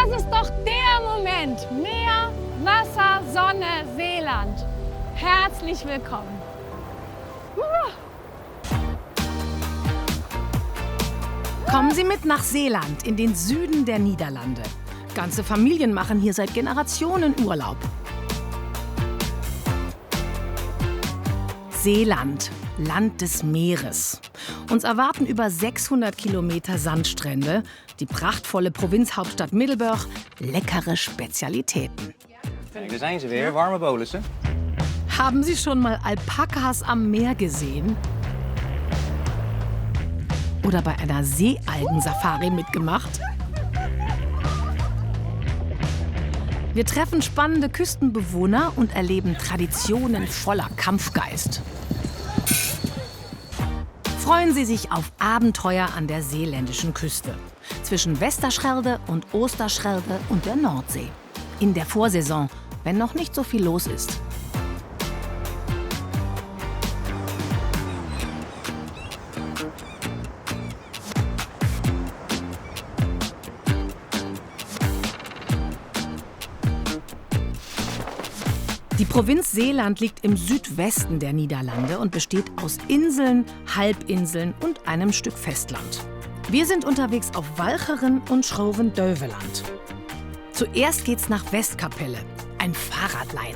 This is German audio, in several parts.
Das ist doch der Moment. Meer, Wasser, Sonne, Seeland. Herzlich willkommen. Kommen Sie mit nach Seeland, in den Süden der Niederlande. Ganze Familien machen hier seit Generationen Urlaub. Seeland, Land des Meeres. Uns erwarten über 600 Kilometer Sandstrände, die prachtvolle Provinzhauptstadt Middelburg, leckere Spezialitäten. Da zijn ze weer, warme bolussen. Haben Sie schon mal Alpakas am Meer gesehen? Oder bei einer Seealgensafari mitgemacht? Wir treffen spannende Küstenbewohner und erleben Traditionen voller Kampfgeist. Freuen Sie sich auf Abenteuer an der seeländischen Küste. Zwischen Westerschelde und Oosterschelde und der Nordsee. In der Vorsaison, wenn noch nicht so viel los ist. Die Provinz Seeland liegt im Südwesten der Niederlande und besteht aus Inseln, Halbinseln und einem Stück Festland. Wir sind unterwegs auf Walcheren und Schroven-Deuveland. Zuerst geht's nach Westkapelle, ein Fahrradlein.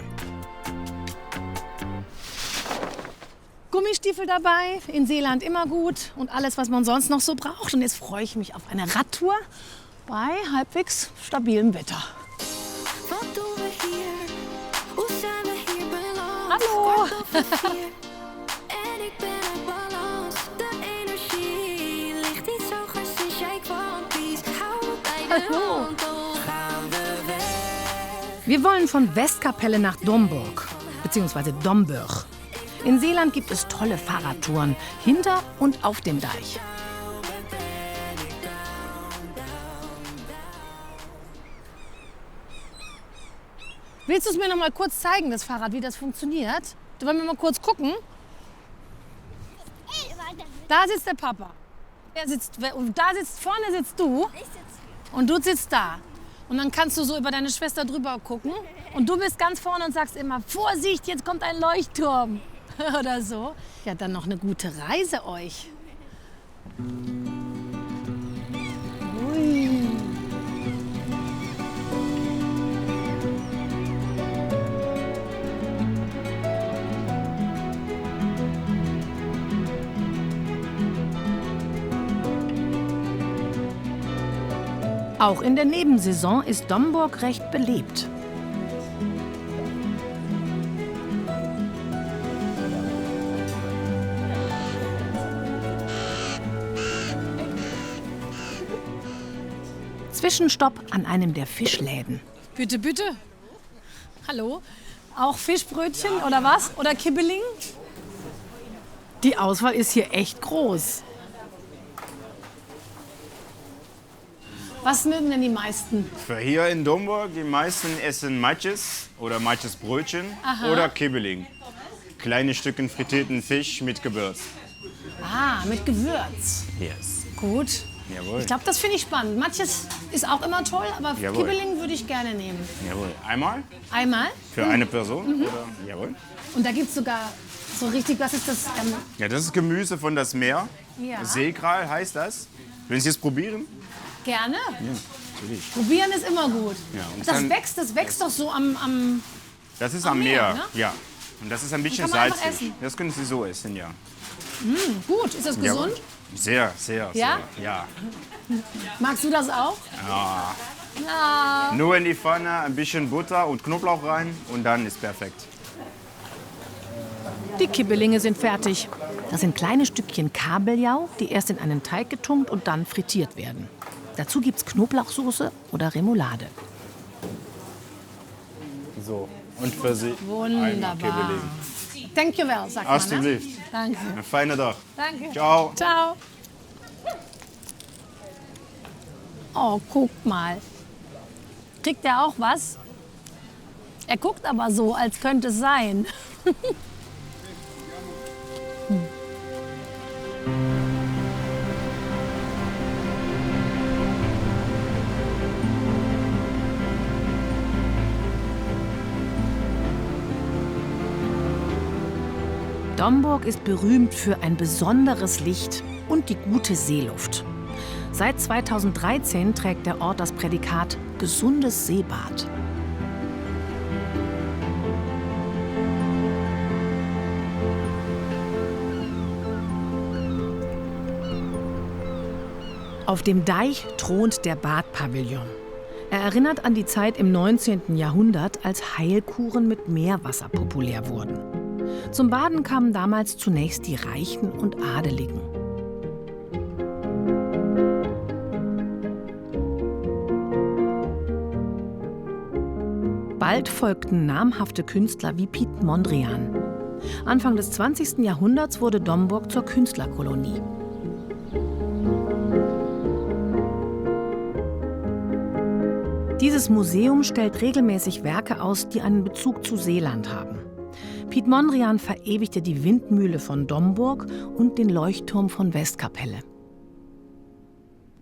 Gummistiefel dabei, in Seeland immer gut und alles, was man sonst noch so braucht. Und jetzt freue ich mich auf eine Radtour bei halbwegs stabilem Wetter. Hallo! Hallo! Wir wollen von Westkapelle nach Domburg, beziehungsweise Domburg. In Seeland gibt es tolle Fahrradtouren, hinter und auf dem Deich. Willst du es mir noch mal kurz zeigen, das Fahrrad, wie das funktioniert? Wollen wir mal kurz gucken? Da sitzt der Papa. Vorne sitzt du. Und du sitzt da. Und dann kannst du so über deine Schwester drüber gucken. Und du bist ganz vorne und sagst immer, Vorsicht, jetzt kommt ein Leuchtturm. Oder so. Ja, dann noch eine gute Reise euch. Ui. Auch in der Nebensaison ist Domburg recht belebt. Zwischenstopp an einem der Fischläden. Bitte, bitte. Hallo? Auch Fischbrötchen oder was? Oder Kibbeling? Die Auswahl ist hier echt groß. Was mögen denn die meisten? Für hier in Domburg, die meisten essen Matjes oder Matjesbrötchen oder Kibbeling. Kleine Stücken frittierten Fisch mit Gewürz. Ah, mit Gewürz. Yes. Gut. Jawohl. Ich glaube, das finde ich spannend. Matjes ist auch immer toll, aber Jawohl. Kibbeling würde ich gerne nehmen. Jawohl. Einmal Einmal. für eine Person? Oder? Jawohl. Und da gibt es sogar so richtig, was ist das? Ja, das ist Gemüse von das Meer. Ja. Seegral heißt das. Wollen Sie es probieren? Gerne. Ja, natürlich. Probieren ist immer gut. Ja, und Das dann- wächst doch so am Das ist Am am Meer, Meer, ne? ja. Und das ist ein bisschen kann man einfach salzig. essen. Das können Sie so essen, ja. Gut. Ist das Jawohl. gesund? Sehr, sehr, Ja? sehr. Ja. Magst du das auch? Ja. Ja. Nur in die Pfanne, ein bisschen Butter und Knoblauch rein und dann ist perfekt. Die Kibbelinge sind fertig. Das sind kleine Stückchen Kabeljau, die erst in einen Teig getunkt und dann frittiert werden. Dazu gibt's Knoblauchsoße oder Remoulade. So, und für Sie Wunderbar. einmal Kibbeling. Thank you well, sagt man. Ne? Alsjeblieft. Danke. Een fijne dag. Danke. Ciao. Ciao. Oh, guck mal. Kriegt er auch was? Er guckt aber so, als könnte es sein. Domburg ist berühmt für ein besonderes Licht und die gute Seeluft. Seit 2013 trägt der Ort das Prädikat gesundes Seebad. Auf dem Deich thront der Badpavillon. Er erinnert an die Zeit im 19. Jahrhundert, als Heilkuren mit Meerwasser populär wurden. Zum Baden kamen damals zunächst die Reichen und Adeligen. Bald folgten namhafte Künstler wie Piet Mondrian. Anfang des 20. Jahrhunderts wurde Domburg zur Künstlerkolonie. Dieses Museum stellt regelmäßig Werke aus, die einen Bezug zu Seeland haben. Piet Mondrian verewigte die Windmühle von Domburg und den Leuchtturm von Westkapelle.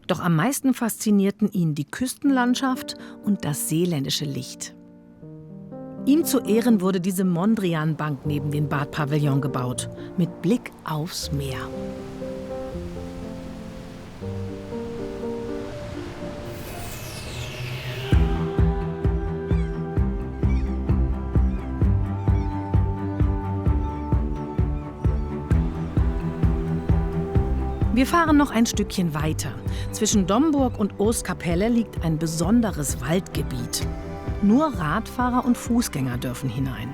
Doch am meisten faszinierten ihn die Küstenlandschaft und das seeländische Licht. Ihm zu Ehren wurde diese Mondrian-Bank neben den Badpavillon gebaut, mit Blick aufs Meer. Wir fahren noch ein Stückchen weiter. Zwischen Domburg und Oostkapelle liegt ein besonderes Waldgebiet. Nur Radfahrer und Fußgänger dürfen hinein.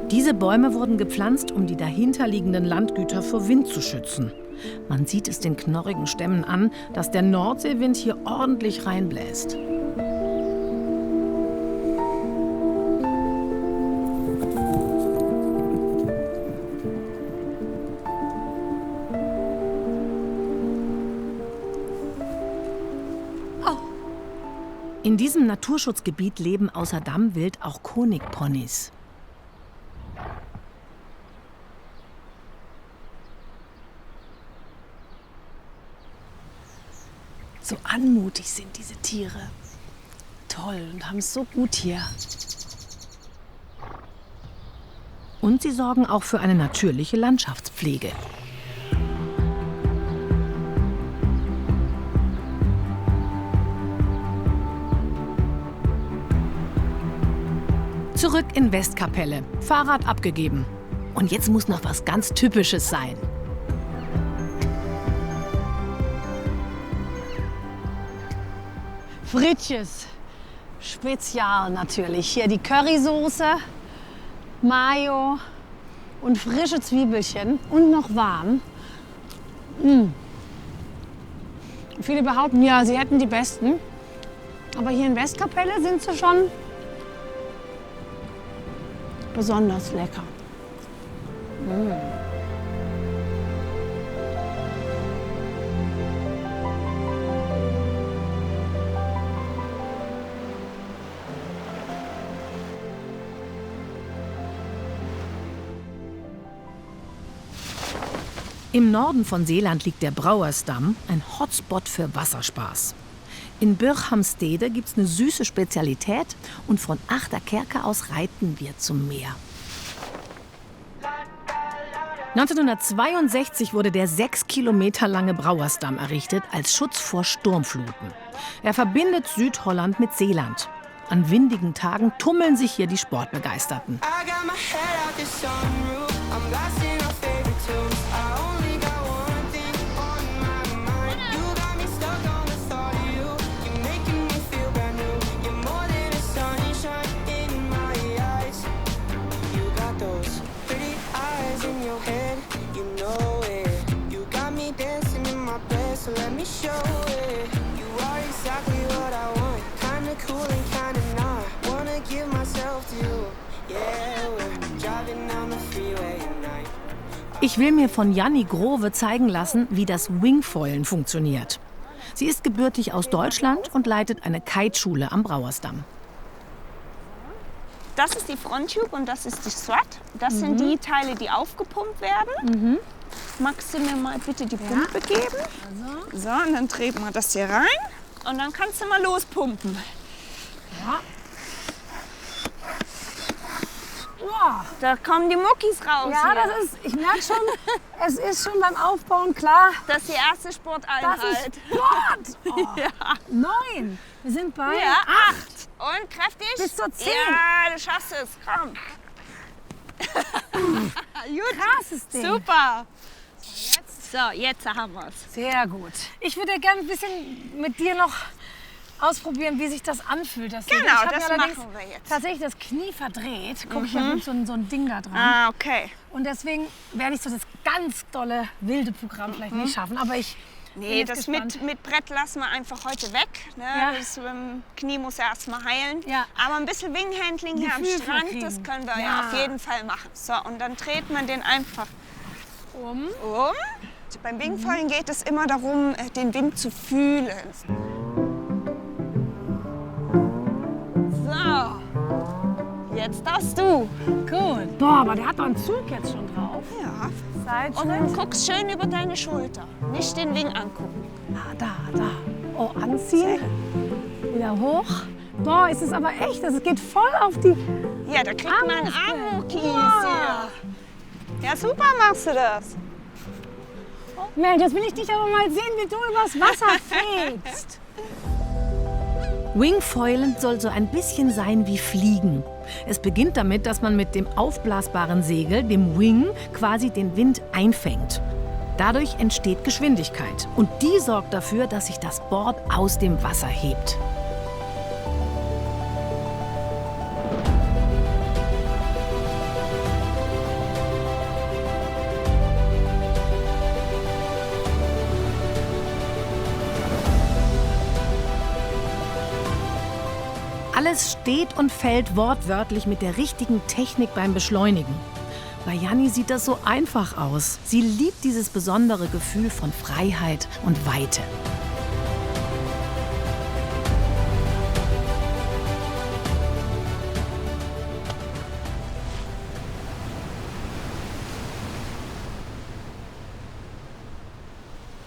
Diese Bäume wurden gepflanzt, um die dahinterliegenden Landgüter vor Wind zu schützen. Man sieht es den knorrigen Stämmen an, dass der Nordseewind hier ordentlich reinbläst. In diesem Naturschutzgebiet leben außer Dammwild auch Honigponys. So anmutig sind diese Tiere. Toll und haben es so gut hier. Und sie sorgen auch für eine natürliche Landschaftspflege. Zurück in Westkapelle. Fahrrad abgegeben. Und jetzt muss noch was ganz Typisches sein. Frittjes. Spezial natürlich. Hier die Currysoße, Mayo und frische Zwiebelchen und noch warm. Viele behaupten, ja, sie hätten die besten. Aber hier in Westkapelle sind sie schon besonders lecker. Im Norden von Seeland liegt der Brouwersdam, ein Hotspot für Wasserspaß. In Bürghamstede gibt's eine süße Spezialität und von Achterkerke aus reiten wir zum Meer. 1962 wurde der 6 Kilometer lange Brouwersdam errichtet als Schutz vor Sturmfluten. Er verbindet Südholland mit Seeland. An windigen Tagen tummeln sich hier die Sportbegeisterten. Ich will mir von Janni Grove zeigen lassen, wie das Wingfoilen funktioniert. Sie ist gebürtig aus Deutschland und leitet eine Kiteschule am Brouwersdam. Das ist die Fronttube und das ist die Strut. Das sind die Teile, die aufgepumpt werden. Magst du mir mal bitte die Pumpe geben? So, und dann treten wir das hier rein. Und dann kannst du mal lospumpen. Ja. Da kommen die Muckis raus. Ja, hier. das ist, ich merke schon, es ist schon beim Aufbauen klar. Das ist die erste Sporteinheit. Das ist Sport. Oh, 9. Wir sind bei Ja, 8. Und kräftig. Bis zur 10. Ja, du schaffst es. Komm. Gut. Krasses Ding. Super. Jetzt haben wir es. Sehr gut. Ich würde gerne ein bisschen mit dir noch ausprobieren, wie sich das anfühlt. Das Genau, ich hab das mir allerdings machen wir jetzt. tatsächlich das Knie verdreht. Guck, ich habe so ein Ding da dran. Ah, okay. Und deswegen werde ich so das ganz dolle, wilde Programm vielleicht nicht schaffen. Aber ich bin Nee, jetzt das gespannt. mit Brett lassen wir einfach heute weg. Ne? Ja. Das Knie muss ja erst mal heilen. Ja. Aber ein bisschen Winghandling hier am Gefühl für Strand, kriegen. das können wir Ja. auf jeden Fall machen. So, und dann dreht man den einfach um. Beim Wingfoilen geht es immer darum, den Wind zu fühlen. So, jetzt darfst du. Gut. Boah, aber der hat doch einen Zug jetzt schon drauf. Ja. Seitschritt. Und dann guckst schön über deine Schulter. Nicht den Wing angucken. Da. Oh, anziehen. Wieder hoch. Boah, ist es aber echt. Es geht voll auf die... Ja, da kriegt man Armmuckis hier. Ja, super machst du das. Mensch, jetzt will ich dich aber mal sehen, wie du übers Wasser fegst. Wingfoilen soll so ein bisschen sein wie Fliegen. Es beginnt damit, dass man mit dem aufblasbaren Segel, dem Wing, quasi den Wind einfängt. Dadurch entsteht Geschwindigkeit und die sorgt dafür, dass sich das Board aus dem Wasser hebt. Alles steht und fällt wortwörtlich mit der richtigen Technik beim Beschleunigen. Bei Janni sieht das so einfach aus. Sie liebt dieses besondere Gefühl von Freiheit und Weite.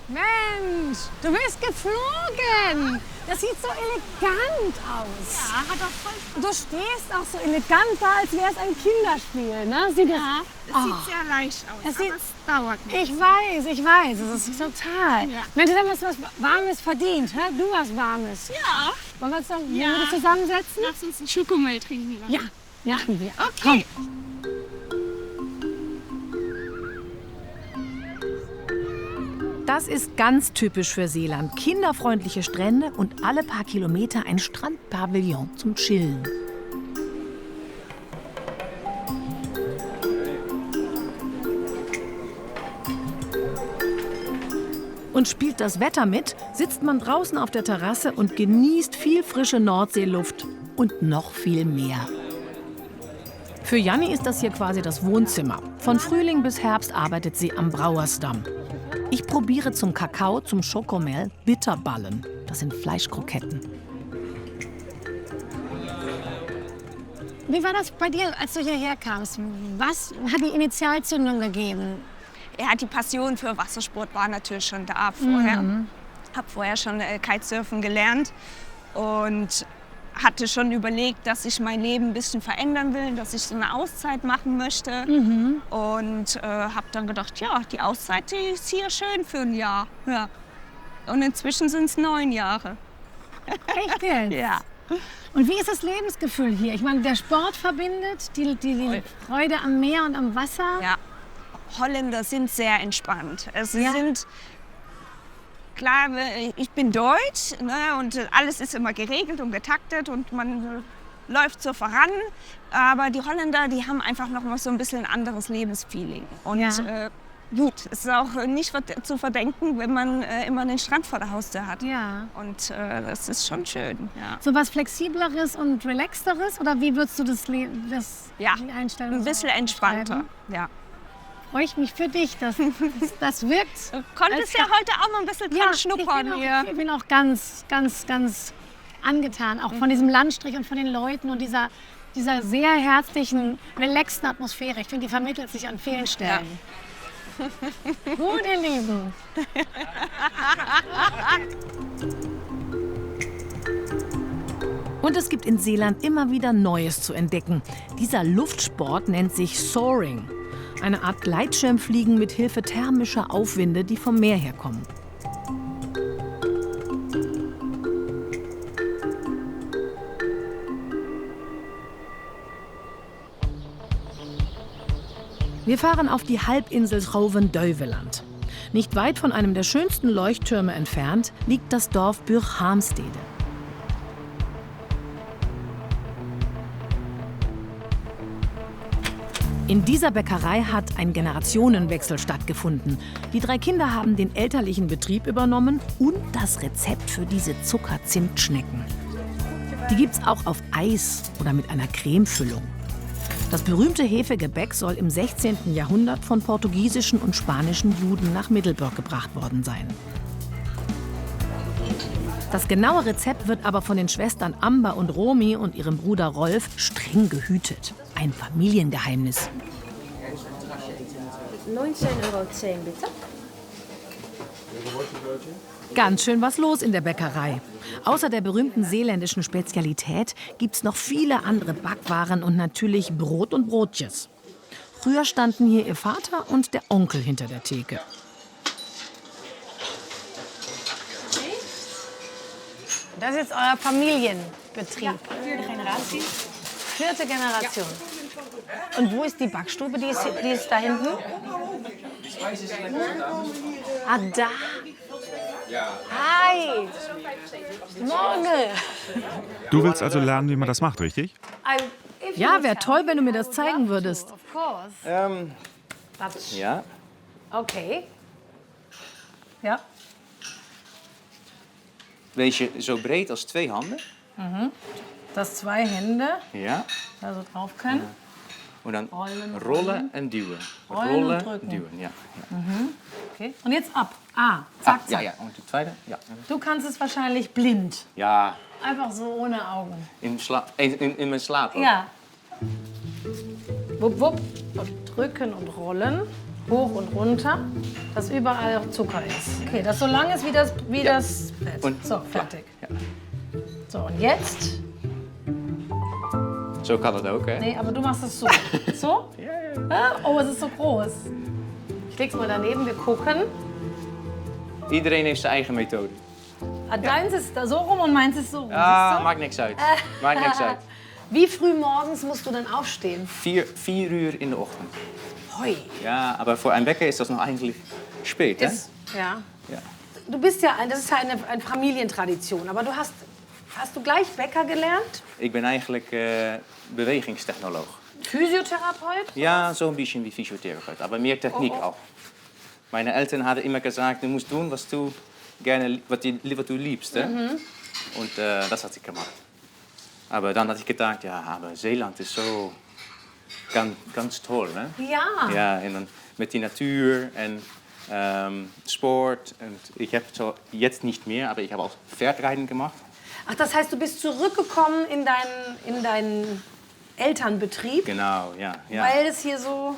Mensch, du bist geflogen. Das sieht so elegant aus. Ja, hat auch voll. Du stehst auch so elegant da, als wäre es ein Kinderspiel. Ne? Sieht Ja, es sieht sehr leicht aus, Es sieht- aber es dauert nicht. Ich weiß. Es ist total. Ja. Mensch, du hast was Warmes verdient. Hä? Du was Warmes. Ja, Wollen wir uns noch Ja. zusammensetzen? lass uns einen Schokomel trinken. Ja, machen wir. Okay. Das ist ganz typisch für Seeland. Kinderfreundliche Strände und alle paar Kilometer ein Strandpavillon zum Chillen. Und spielt das Wetter mit, sitzt man draußen auf der Terrasse und genießt viel frische Nordseeluft und noch viel mehr. Für Janni ist das hier quasi das Wohnzimmer. Von Frühling bis Herbst arbeitet sie am Brauersdamm. Ich probiere zum Kakao, zum Schokomel, Bitterballen. Das sind Fleischkroketten. Wie war das bei dir, als du hierher kamst? Was hat die Initialzündung gegeben? Ja, die Passion für Wassersport war natürlich schon da vorher. Habe vorher schon Kitesurfen gelernt und hatte schon überlegt, dass ich mein Leben ein bisschen verändern will, dass ich so eine Auszeit machen möchte. Und habe dann gedacht, ja, die Auszeit, die ist hier schön für ein Jahr. Ja. Und inzwischen sind es 9 Jahre. Echt jetzt? Ja. Und wie ist das Lebensgefühl hier? Ich meine, der Sport verbindet, die Freude am Meer und am Wasser. Ja. Holländer sind sehr entspannt. Es Ja. sind klar, ich bin deutsch, ne, und alles ist immer geregelt und getaktet und man läuft so voran. Aber die Holländer, die haben einfach noch mal so ein bisschen ein anderes Lebensfeeling. Und Ja. gut, es ist auch nicht zu verdenken, wenn man immer den Strand vor der Haustür hat. Ja. Und das ist schon schön. Ja. So was Flexibleres und Relaxteres? Oder wie würdest du das Leben, Ja, die Einstellung ein bisschen so entspannter. beschreiben? Ja. Freue ich mich für dich, das wirkt. Du konntest ja heute auch mal ein bisschen dran schnuppern hier. ich bin auch ganz angetan, auch von diesem Landstrich und von den Leuten und dieser sehr herzlichen, relaxten Atmosphäre. Ich finde, die vermittelt sich an vielen Stellen. Gut, ihr Lieben. Und es gibt in Seeland immer wieder Neues zu entdecken. Dieser Luftsport nennt sich Soaring. Eine Art Gleitschirmfliegen mit Hilfe thermischer Aufwinde, die vom Meer herkommen. Wir fahren auf die Halbinsel Schroven-Duiveland. Nicht weit von einem der schönsten Leuchttürme entfernt liegt das Dorf Bürghamstede. In dieser Bäckerei hat ein Generationenwechsel stattgefunden. Die 3 Kinder haben den elterlichen Betrieb übernommen und das Rezept für diese Zucker-Zimt-Schnecken. Die gibt's auch auf Eis oder mit einer Cremefüllung. Das berühmte Hefegebäck soll im 16. Jahrhundert von portugiesischen und spanischen Juden nach Middelburg gebracht worden sein. Das genaue Rezept wird aber von den Schwestern Amber und Romy und ihrem Bruder Rolf streng gehütet. Ein Familiengeheimnis. 19,10 € bitte. Ganz schön was los in der Bäckerei. Außer der berühmten seeländischen Spezialität gibt's noch viele andere Backwaren und natürlich Brot und Brotjes. Früher standen hier ihr Vater und der Onkel hinter der Theke. Das ist jetzt euer Familienbetrieb. Ja, 4. Generation. 4. Generation. Und wo ist die Backstube? Die ist da hinten? Ah, da. Hi. Morgen. Du willst also lernen, wie man das macht, richtig? Ja, wäre toll, wenn du mir das zeigen würdest. Of course. Ja. Okay. Ja. Wees je zo breed als 2 handen. Dass 2 Hände Ja. da so drauf können. Und dann Rollen, rollen en duwen. Rollen und drücken. duwen, ja. Okay. Und jetzt ab. Ah, zack, zack. Ja, ja. Und de tweede? Ja. Du kannst es wahrscheinlich blind. Ja, Einfach so ohne Augen. in mijn slaap ook. Ja. Wupp, wupp. Und drücken und rollen. Hoch und runter. Dass überall Zucker ist. Okay, das so lang ist wie das Bett. Und So, klaar. fertig. Ja. So, und jetzt? Zo kan het ook, hè? Nee, aber du machst es so. So? Ah, oh, es ist so groß. Ich leg's mal daneben, wir gucken. Iedereen heeft zijn eigen methode. Ah, deins ist da so rum und meins ist so rum. Ah, siehst du? maakt niks uit. Maakt niks uit. Wie früh morgens musst du denn aufstehen? 4 uur in de ochtend. Hoi. Ja, aber voor een Bäcker ist das noch eigentlich spät, hè? Ja. Ja. Du bist ja, das ist ja eine Familientradition, aber hast du gleich Bäcker gelernt? Ik ben eigenlijk bewegingstechnoloog. Physiotherapeut? Ja, zo'n beetje wie fysiotherapeut, aber meer Technik auch. Meine Eltern hadden immer gesagt, du musst doen was du liebst. Hè? Und das hat sie gemacht. Aber dann hatte ich gedacht, ja, aber Zeeland ist so ganz toll. Ne? Ja. Ja, en dan met die Natur en Sport. Und ich habe so jetzt nicht mehr, aber ich habe auch Pferdreiten gemacht. Ach, das heißt, du bist zurückgekommen in deinen Elternbetrieb, Genau, ja. weil es hier so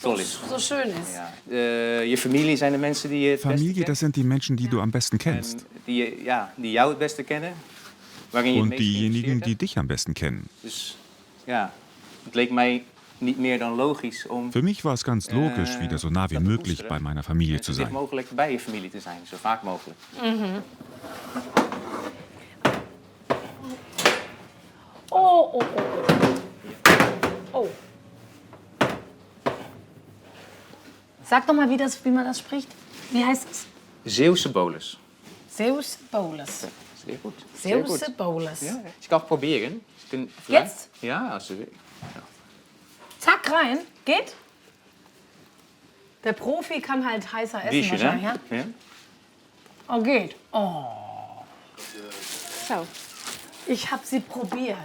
Toll ist. so schön ist. Ja. Je familie zijn de mensen die je het beste Familie, kent. das sind die Menschen, die du am besten kennst. En die jou het beste kennen. Waarin je het Und meest diejenigen, geïnvesteerd die hebt. dich am besten kennen. Dus ja, het leek mij niet meer dan logisch om Für mich war es ganz logisch, wieder so nah wie dat te möglich koesteren. bei meiner Familie zu zo dicht sein. mogelijk bij je familie te zijn, zo vaak mogelijk. Oh, oh, oh. Oh. Sag doch mal, wie man das spricht. Wie heißt es? Zeeuwse bolus. Zeeuwse bolus. Zeer goed. Zeer goed. Zeeuwse bolus. Ja, ich kann probieren. Jetzt? Ja, als du Zack, rein. Geht? Der Profi kann halt heißer essen Riechen, wahrscheinlich, hè? ja? Ja. Oh, geht. Oh. Zo. Ich habe sie probiert.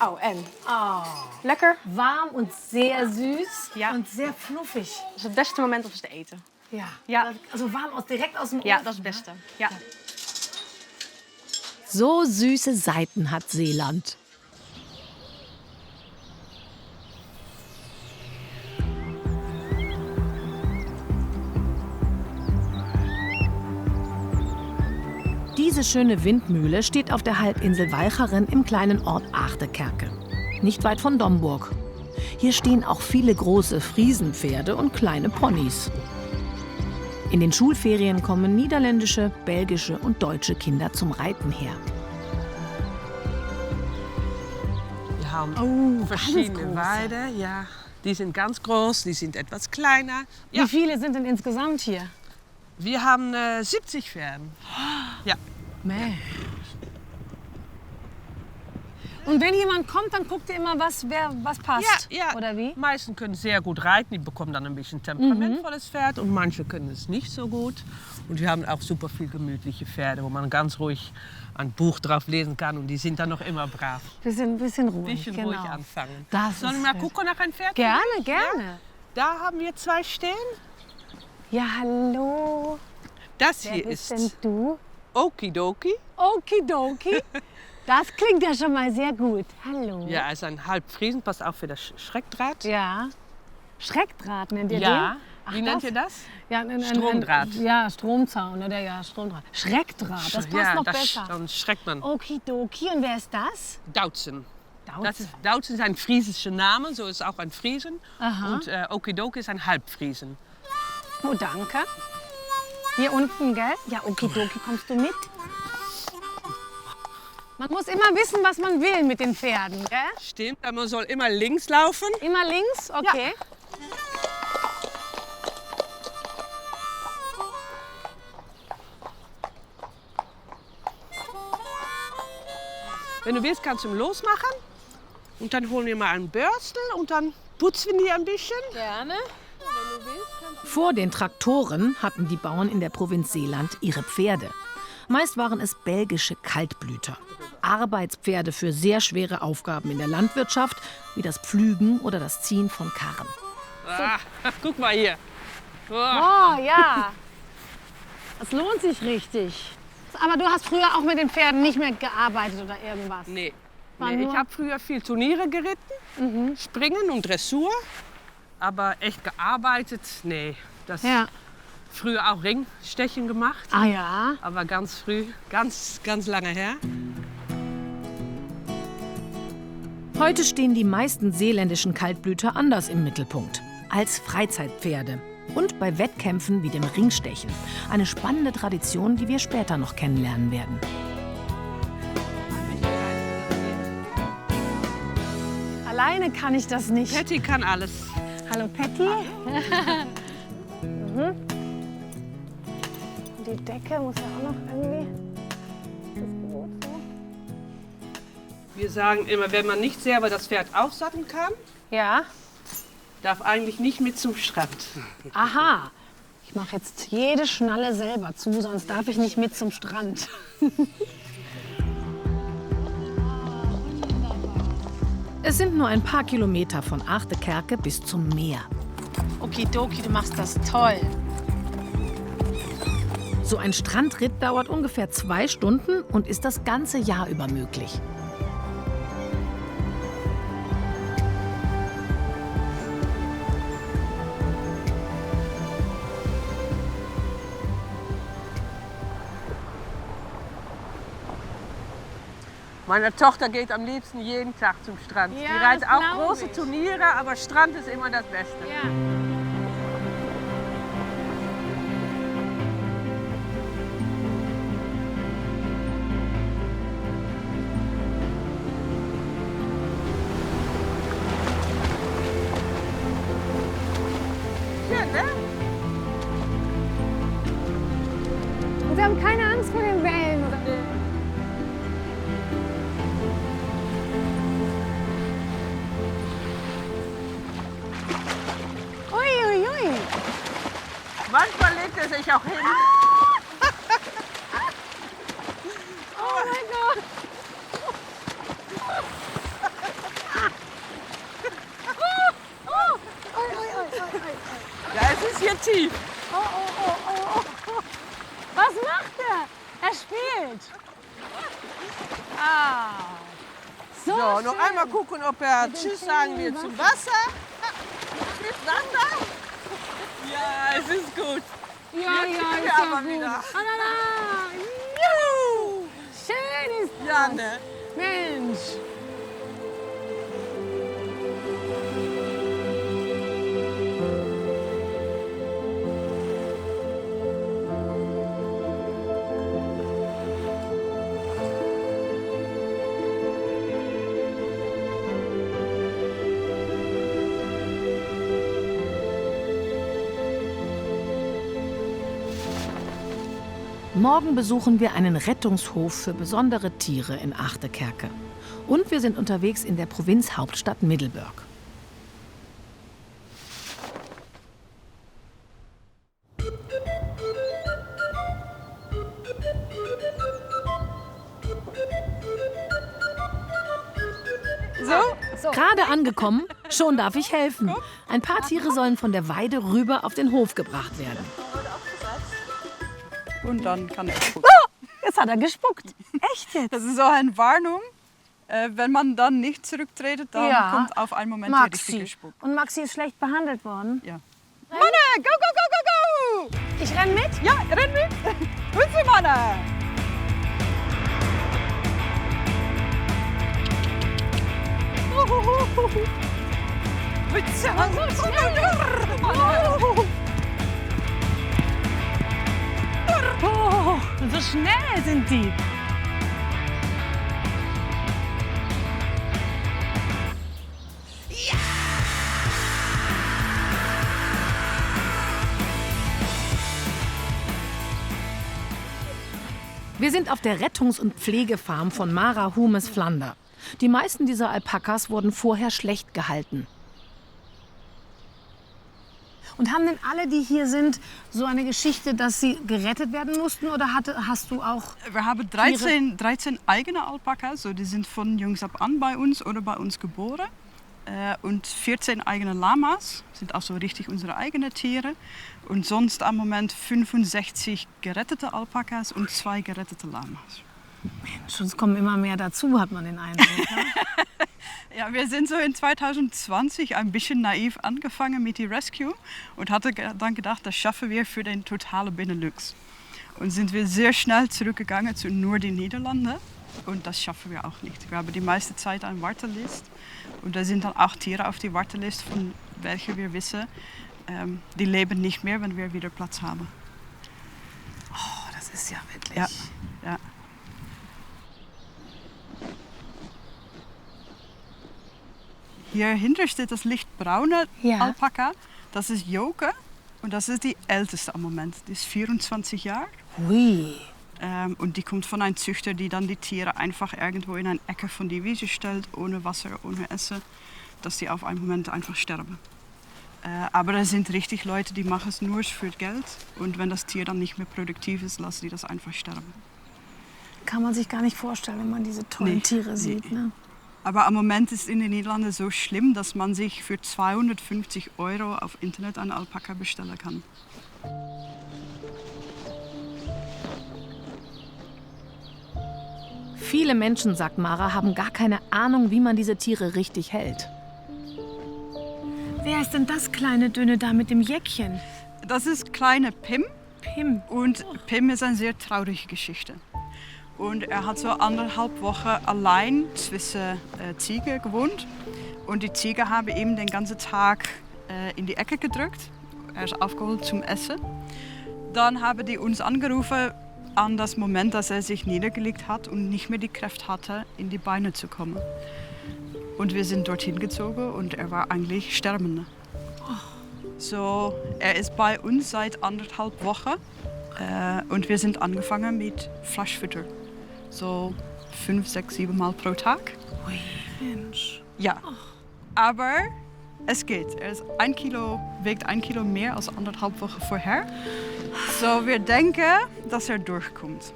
Oh, en? Oh. Lekker? Warm und sehr süß Ja. und sehr fluffig. Dat is het beste moment om ze te eten. Ja. Ja. Also warm direkt aus dem Ja, Ofen. dat is het beste. Ja. So süße Seiten hat Seeland. Diese schöne Windmühle steht auf der Halbinsel Walcheren im kleinen Ort Aardekerke, nicht weit von Domburg. Hier stehen auch viele große Friesenpferde und kleine Ponys. In den Schulferien kommen niederländische, belgische und deutsche Kinder zum Reiten her. Wir haben verschiedene große. Weide, ja. Die sind ganz groß, die sind etwas kleiner. Ja, Wie viele sind denn insgesamt hier? wir haben 70 Pferde. Ja. Mensch. Und wenn jemand kommt, dann guckt ihr immer, was passt, Ja, ja. oder wie? Die meisten können sehr gut reiten, die bekommen dann ein bisschen temperamentvolles Pferd und manche können es nicht so gut. Und wir haben auch super viel gemütliche Pferde, wo man ganz ruhig ein Buch drauf lesen kann und die sind dann noch immer brav. Bisschen ruhig, Bisschen genau. ruhig anfangen. Das Sollen ist wir mal schön. gucken nach ein Pferd? Gerne, Ja? gerne. Da haben wir 2 stehen. Ja, hallo. Das Wer hier bist ist denn du? Okidoki. Okidoki. Das klingt ja schon mal sehr gut. Hallo. Ja, er ist ein Halbfriesen, passt auch für das Schreckdraht. Ja. Schreckdraht nennt ihr Ja. den? Ach, Wie nennt ihr das? Ja, Stromdraht. Ja, Stromzaun oder ja, Stromdraht. Schreckdraht, das passt ja, noch das, besser. dann schreckt man. Okidoki, und wer ist das? Dautzen. Dautzen. Dautzen ist ein friesischer Name, so ist auch ein Friesen. Aha. Und Okidoki ist ein Halbfriesen. Oh, danke. Hier unten, gell? Ja, Okidoki, kommst du mit? Man muss immer wissen, was man will mit den Pferden, gell? Stimmt, aber man soll immer links laufen. Immer links? Okay. Wenn du willst, kannst du ihn losmachen. Und dann holen wir mal einen Bürstel und dann putzen wir die ein bisschen. Gerne. Vor den Traktoren hatten die Bauern in der Provinz Seeland ihre Pferde. Meist waren es belgische Kaltblüter. Arbeitspferde für sehr schwere Aufgaben in der Landwirtschaft, wie das Pflügen oder das Ziehen von Karren. Ah, guck mal hier. Oh. Oh, ja. Das lohnt sich richtig. Aber du hast früher auch mit den Pferden nicht mehr gearbeitet oder irgendwas? Nee. War Nee, ich nur- habe früher viel Turniere geritten, Springen und Dressur. Aber echt gearbeitet, nee. Das Ja. früher auch Ringstechen gemacht. Ah ja. Aber ganz früh, ganz lange her. Heute stehen die meisten seeländischen Kaltblüter anders im Mittelpunkt. Als Freizeitpferde. Und bei Wettkämpfen wie dem Ringstechen. Eine spannende Tradition, die wir später noch kennenlernen werden. Alleine kann ich das nicht. Patty kann alles. Hallo Patty. Und die Decke muss ja auch noch irgendwie. Das Boot so. Wir sagen immer, wenn man nicht selber das Pferd aufsatteln kann, Ja. darf eigentlich nicht mit zum Strand. Aha. Ich mache jetzt jede Schnalle selber zu, sonst darf ich nicht mit zum Strand. Es sind nur ein paar Kilometer von Aardekerke bis zum Meer. Okidoki, du machst das toll. So ein Strandritt dauert ungefähr 2 Stunden und ist das ganze Jahr über möglich. Meine Tochter geht am liebsten jeden Tag zum Strand. Ja, Die reitet das auch glaub große ich. Turniere, aber Strand ist immer das Beste. Ja. Schön, ne? Und wir haben keine Angst vor den Wellen, oder? Ui, ui, ui. Manchmal legt er sich auch hin. Oh mein Gott. Ja, es ist hier tief. Was macht er? Er spielt. Ah. So, So, noch schön. einmal gucken, ob er Tschüss sagen will zum Wasser. Miteinander. Ja, es ist gut. Ja, Jetzt ja, können ist wir ja aber gut. wieder. Ah, la, la. Juhu! Niederlande. Mensch. Morgen besuchen wir einen Rettungshof für besondere Tiere in Achterkerke. Und wir sind unterwegs in der Provinzhauptstadt Middelburg. Gerade angekommen, schon darf ich helfen. Ein paar Tiere sollen von der Weide rüber auf den Hof gebracht werden. Und dann kann er spucken. Jetzt hat er gespuckt. Echt jetzt? Das ist so eine Warnung. Wenn man dann nicht zurücktretet, dann kommt auf einen Moment die richtige Spuck. Und Maxi ist schlecht behandelt worden? Ja. Manne, go, go, go, go, go! Ich renn mit? Ja, renn mit! Gut so, Manne! Oh, so schnell sind die. Wir sind auf der Rettungs- und Pflegefarm von Mara Humes Flander. Die meisten dieser Alpakas wurden vorher schlecht gehalten. Und haben denn alle, die hier sind, so eine Geschichte, dass sie gerettet werden mussten? Oder hast du auch Wir haben 13 eigene Alpakas. So, die sind von Jungs ab an bei uns oder bei uns geboren. Und 14 eigene Lamas, sind auch so richtig unsere eigenen Tiere. Und sonst am Moment 65 gerettete Alpakas und 2 gerettete Lamas. Mensch, es kommen immer mehr dazu, hat man den Eindruck. Ne? Ja, wir sind so in 2020 ein bisschen naiv angefangen mit der Rescue und hatten dann gedacht, das schaffen wir für den totalen Benelux. Und sind wir sehr schnell zurückgegangen zu nur den Niederlanden. Und das schaffen wir auch nicht. Wir haben die meiste Zeit eine Warteliste. Und da sind dann auch Tiere auf die Warteliste, von welchen wir wissen, die leben nicht mehr, wenn wir wieder Platz haben. Oh, das ist ja wirklich... Ja, ja. Hier hinter steht das lichtbraune Alpaka. Das ist Joke und das ist die älteste am Moment. Die ist 24 Jahre. Hui. Und die kommt von einem Züchter, die dann die Tiere einfach irgendwo in eine Ecke von die Wiese stellt, ohne Wasser, ohne Essen, dass die auf einen Moment einfach sterben. Aber da sind richtig Leute, die machen es nur für Geld. Und wenn das Tier dann nicht mehr produktiv ist, lassen die das einfach sterben. Kann man sich gar nicht vorstellen, wenn man diese tollen Tiere sieht. Ne? Aber am Moment ist es in den Niederlanden so schlimm, dass man sich für 250 € auf Internet einen Alpaka bestellen kann. Viele Menschen, sagt Mara, haben gar keine Ahnung, wie man diese Tiere richtig hält. Wer ist denn das kleine Dünne da mit dem Jäckchen? Das ist kleine Pim. Pim. Und Pim ist eine sehr traurige Geschichte. Und er hat so 1,5 Wochen allein zwischen Ziegen gewohnt. Und die Ziege haben ihm den ganzen Tag in die Ecke gedrückt. Er ist aufgeholt zum Essen. Dann haben die uns angerufen an das Moment, dass er sich niedergelegt hat und nicht mehr die Kraft hatte, in die Beine zu kommen. Und wir sind dorthin gezogen und er war eigentlich sterbend. So, er ist bei uns seit 1,5 Wochen und wir sind angefangen mit Fleischfutter. So 5, 6, 7 Mal pro Tag. Ui, Mensch. Ja, aber es geht. Er ist wiegt 1 Kilo mehr als 1,5 Wochen vorher. So, wir denken, dass er durchkommt.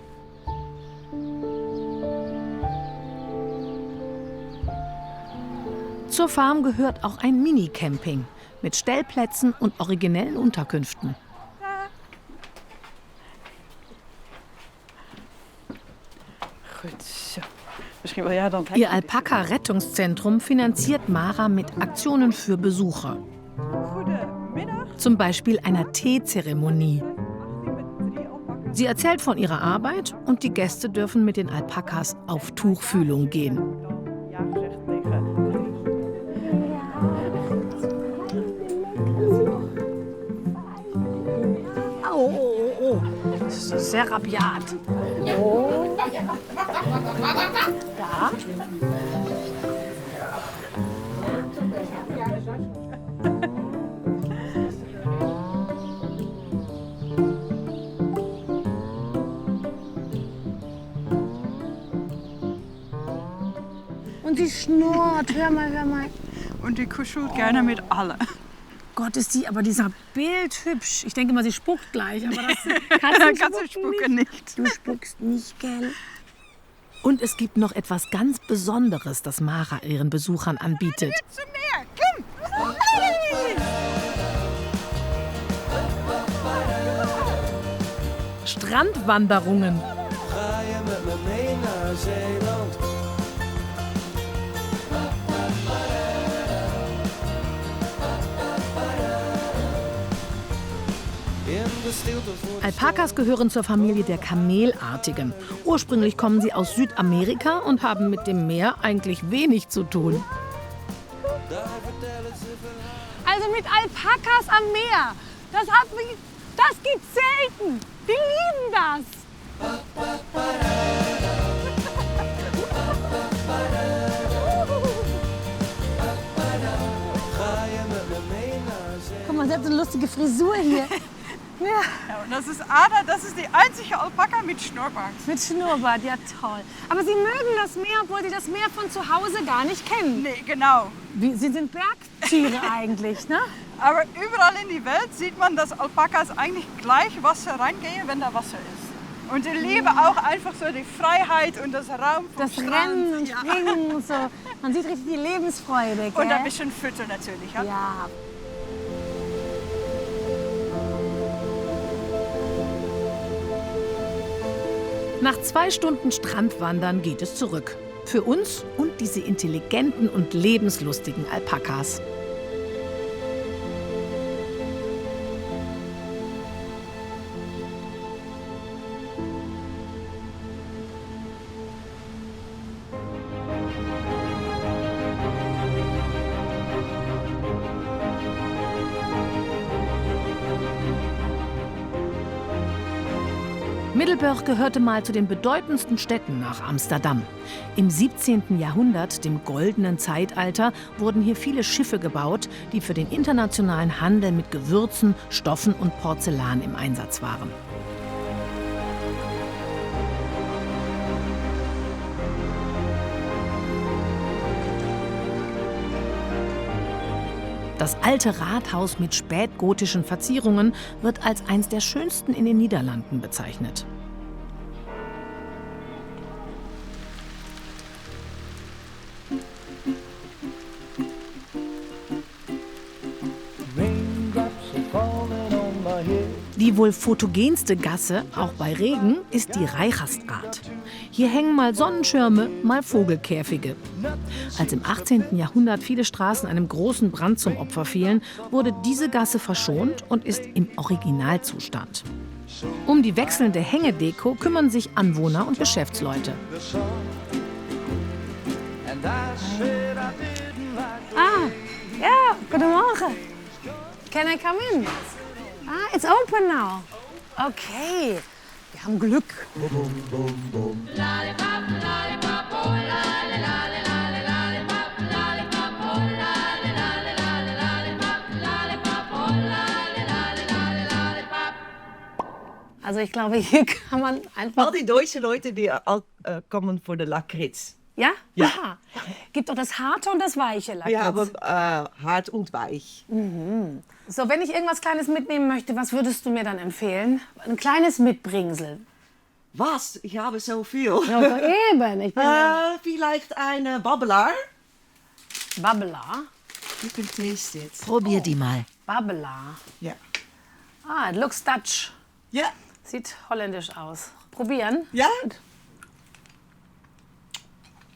Zur Farm gehört auch ein Mini-Camping mit Stellplätzen und originellen Unterkünften. Goed, zo. Misschien wil jij dan... Ihr Alpaka-Rettungszentrum finanziert Mara mit Aktionen für Besucher. Goedemiddag. Zum Beispiel einer Teezeremonie. Met 3 alpakas. Sie erzählt von ihrer Arbeit und die Gäste dürfen mit den Alpakas auf Tuchfühlung gehen. Oh. Das ist sehr rabiat. Oh. Da. Und sie schnurrt. Hör mal. Und die kuschelt gerne mit allen. Gott, ist die, aber dieser Bild hübsch. Ich denke mal, sie spuckt gleich, aber das Katze spucken nicht. Du spuckst nicht, gell? Und es gibt noch etwas ganz Besonderes, das Mara ihren Besuchern anbietet. Zu mir, komm! Hey! Strandwanderungen. Alpakas gehören zur Familie der Kamelartigen. Ursprünglich kommen sie aus Südamerika und haben mit dem Meer eigentlich wenig zu tun. Also mit Alpakas am Meer. Das gibt's selten. Die lieben das. Guck mal, sie hat so eine lustige Frisur hier. Ja, und das ist Ada, das ist die einzige Alpaka mit Schnurrbart. Mit Schnurrbart, ja toll. Aber Sie mögen das Meer, obwohl Sie das Meer von zu Hause gar nicht kennen. Nee, genau. Sie sind Bergtiere eigentlich, ne? Aber überall in die Welt sieht man, dass Alpakas eigentlich gleich Wasser reingehen, wenn da Wasser ist. Und die lieben auch einfach so die Freiheit und das Raum vom Das Strand. Rennen und Springen und so. Man sieht richtig die Lebensfreude, gell? Und ein bisschen Fütter natürlich. Ja? Ja. Nach 2 Stunden Strandwandern geht es zurück. Für uns und diese intelligenten und lebenslustigen Alpakas. Middelburg gehörte mal zu den bedeutendsten Städten nach Amsterdam. Im 17. Jahrhundert, dem goldenen Zeitalter, wurden hier viele Schiffe gebaut, die für den internationalen Handel mit Gewürzen, Stoffen und Porzellan im Einsatz waren. Das alte Rathaus mit spätgotischen Verzierungen wird als eines der schönsten in den Niederlanden bezeichnet. Die wohl fotogenste Gasse, auch bei Regen, ist die Reicherstraat. Hier hängen mal Sonnenschirme, mal Vogelkäfige. Als im 18. Jahrhundert viele Straßen einem großen Brand zum Opfer fielen, wurde diese Gasse verschont und ist im Originalzustand. Um die wechselnde Hängedeko kümmern sich Anwohner und Geschäftsleute. Ja, guten Morgen. Can I come in? Ah, it's open now. Okay, wir haben Glück. Also ich glaube, hier kann man einfach... Al die deutsche Leute, die kommen für den Lakritz. Ja? Ja. Aha. Gibt doch das harte und das weiche Lakritz. Ja, aber hart und weich. Mhm. So, wenn ich irgendwas Kleines mitnehmen möchte, was würdest du mir dann empfehlen? Ein kleines Mitbringsel. Was? Ich habe so viel. Ja, eben. Ich bin vielleicht ein Babbelaar? Babbelaar? You can taste it. Probier die mal. Babbelaar. Ja. Ah, it looks Dutch. Ja. Sieht holländisch aus. Probieren? Ja?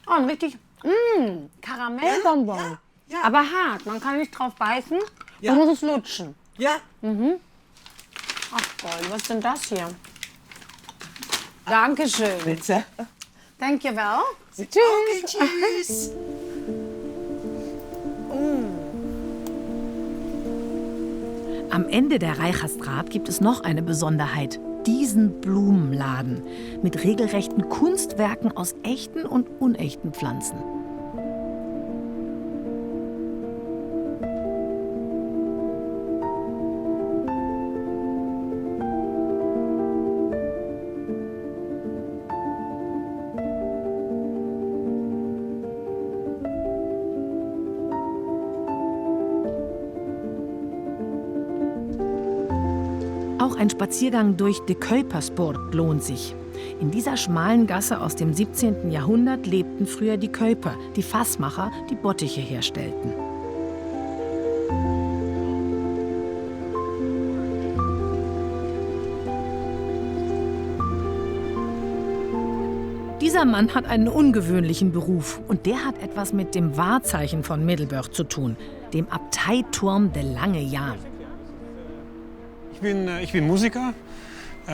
Oh, ein richtig Karamellbonbon. Ja, ja. Aber hart. Man kann nicht drauf beißen. Ja. Man muss es lutschen. Ja. Mhm. Ach Gott, was ist denn das hier? Dankeschön. Bitte. Dankjewel. Tschüss. Okay, tschüss. Am Ende der Reicherstraat gibt es noch eine Besonderheit. Diesen Blumenladen mit regelrechten Kunstwerken aus echten und unechten Pflanzen. Auch ein Spaziergang durch de Kuiperspoort lohnt sich. In dieser schmalen Gasse aus dem 17. Jahrhundert lebten früher die Kuiper, die Fassmacher, die Bottiche herstellten. Dieser Mann hat einen ungewöhnlichen Beruf und der hat etwas mit dem Wahrzeichen von Middelburg zu tun, dem Abteiturm de Lange Jaan. Ich bin Musiker. Ich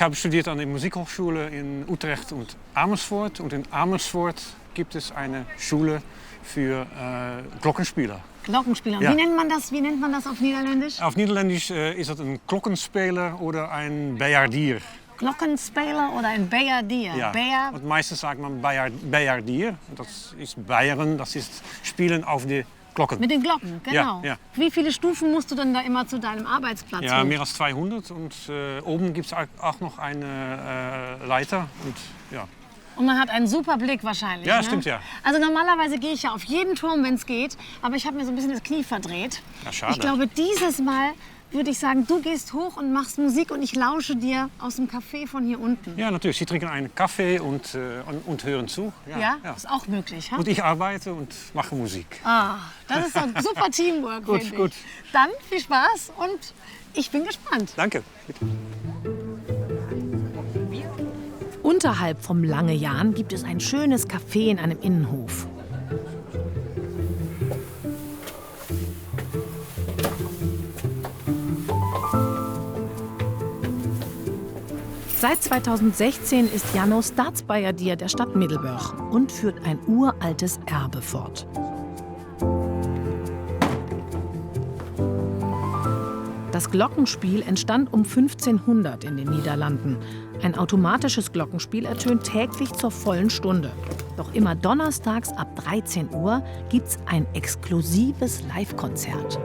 habe studiert an der Musikhochschule in Utrecht und Amersfoort. Und in Amersfoort gibt es eine Schule für Glockenspieler. Glockenspieler. Ja. Wie nennt man das auf Niederländisch? Auf Niederländisch ist das ein Glockenspeler oder ein bijaardier. Glockenspeler oder ein Bijaardier? Ja. Und meistens sagt man bijaardier. Das ist Beieren, das ist Spielen auf die Glocken. Mit den Glocken, genau. Ja, ja. Wie viele Stufen musst du denn da immer zu deinem Arbeitsplatz Ja, hoch? mehr als 200. Und oben gibt es auch noch eine Leiter. Und, ja. Und man hat einen super Blick wahrscheinlich. Ja, ne? stimmt, ja. Also normalerweise gehe ich ja auf jeden Turm, wenn es geht. Aber ich habe mir so ein bisschen das Knie verdreht. Ja, schade. Ich glaube, dieses Mal würde ich sagen, du gehst hoch und machst Musik und ich lausche dir aus dem Café von hier unten. Ja, natürlich. Sie trinken einen Kaffee und hören zu. Ja, ist auch möglich. Ha? Und ich arbeite und mache Musik. Ah, das ist doch super Teamwork, Gut, finde ich. gut. Dann viel Spaß und ich bin gespannt. Danke. Bitte. Unterhalb vom Lange Jaan gibt es ein schönes Café in einem Innenhof. Seit 2016 ist Janno Staatsbijaardier der Stadt Middelburg und führt ein uraltes Erbe fort. Das Glockenspiel entstand um 1500 in den Niederlanden. Ein automatisches Glockenspiel ertönt täglich zur vollen Stunde. Doch immer donnerstags ab 13 Uhr gibt's ein exklusives Live-Konzert.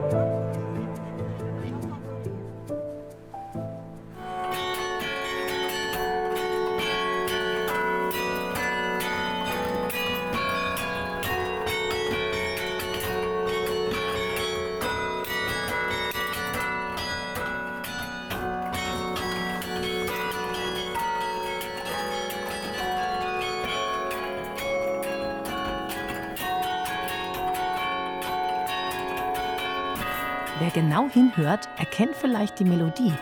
Wer genau hinhört, erkennt vielleicht die Melodie.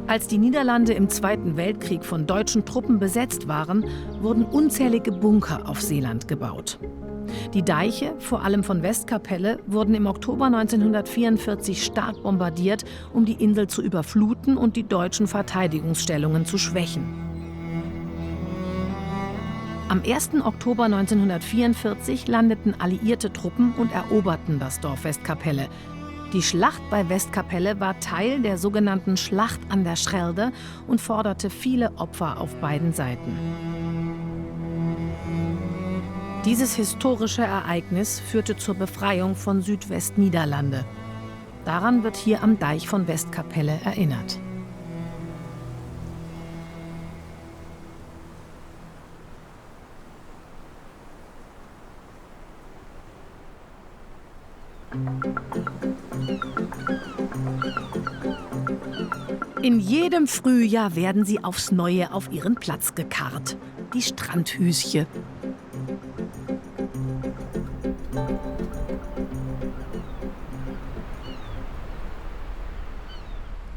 Als die Niederlande im Zweiten Weltkrieg von deutschen Truppen besetzt waren, wurden unzählige Bunker auf Seeland gebaut. Die Deiche, vor allem von Westkapelle, wurden im Oktober 1944 stark bombardiert, um die Insel zu überfluten und die deutschen Verteidigungsstellungen zu schwächen. Am 1. Oktober 1944 landeten alliierte Truppen und eroberten das Dorf Westkapelle. Die Schlacht bei Westkapelle war Teil der sogenannten Schlacht an der Schelde und forderte viele Opfer auf beiden Seiten. Dieses historische Ereignis führte zur Befreiung von Südwestniederlande. Daran wird hier am Deich von Westkapelle erinnert. In jedem Frühjahr werden sie aufs Neue auf ihren Platz gekarrt, die Strandhüsche.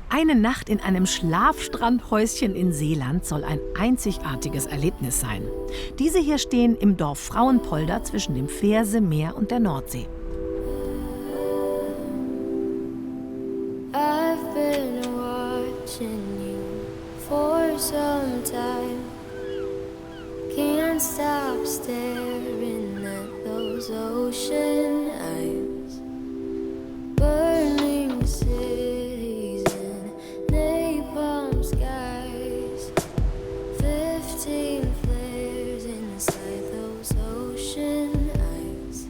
Eine Nacht in einem Schlafstrandhäuschen in Seeland soll ein einzigartiges Erlebnis sein. Diese hier stehen im Dorf Frauenpolder zwischen dem Ferse, Meer und der Nordsee. I've been watching you for some time. Can't stop staring at those ocean eyes. Burning cities and napalm skies. 15 flares inside those ocean eyes.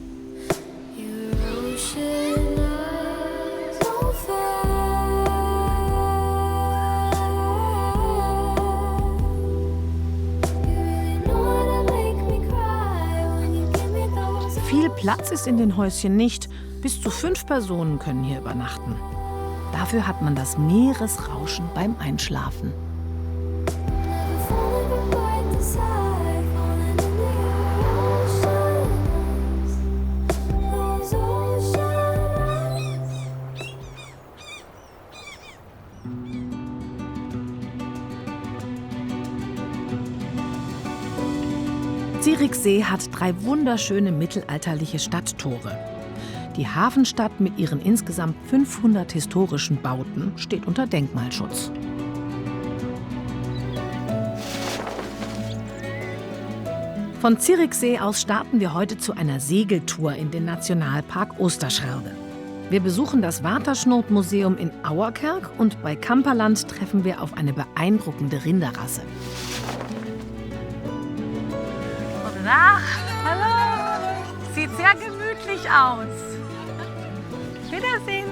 Your ocean eyes don't fall. Viel Platz ist in den Häuschen nicht. Bis zu 5 Personen können hier übernachten. Dafür hat man das Meeresrauschen beim Einschlafen. Zürichsee hat 3 wunderschöne mittelalterliche Stadttore. Die Hafenstadt mit ihren insgesamt 500 historischen Bauten steht unter Denkmalschutz. Von Zürichsee aus starten wir heute zu einer Segeltour in den Nationalpark Oosterschelde. Wir besuchen das Watersnood-Museum in Auerkerk und bei Kamperland treffen wir auf eine beeindruckende Rinderrasse. Ach, hallo. Sieht sehr gemütlich aus. Wiedersehen.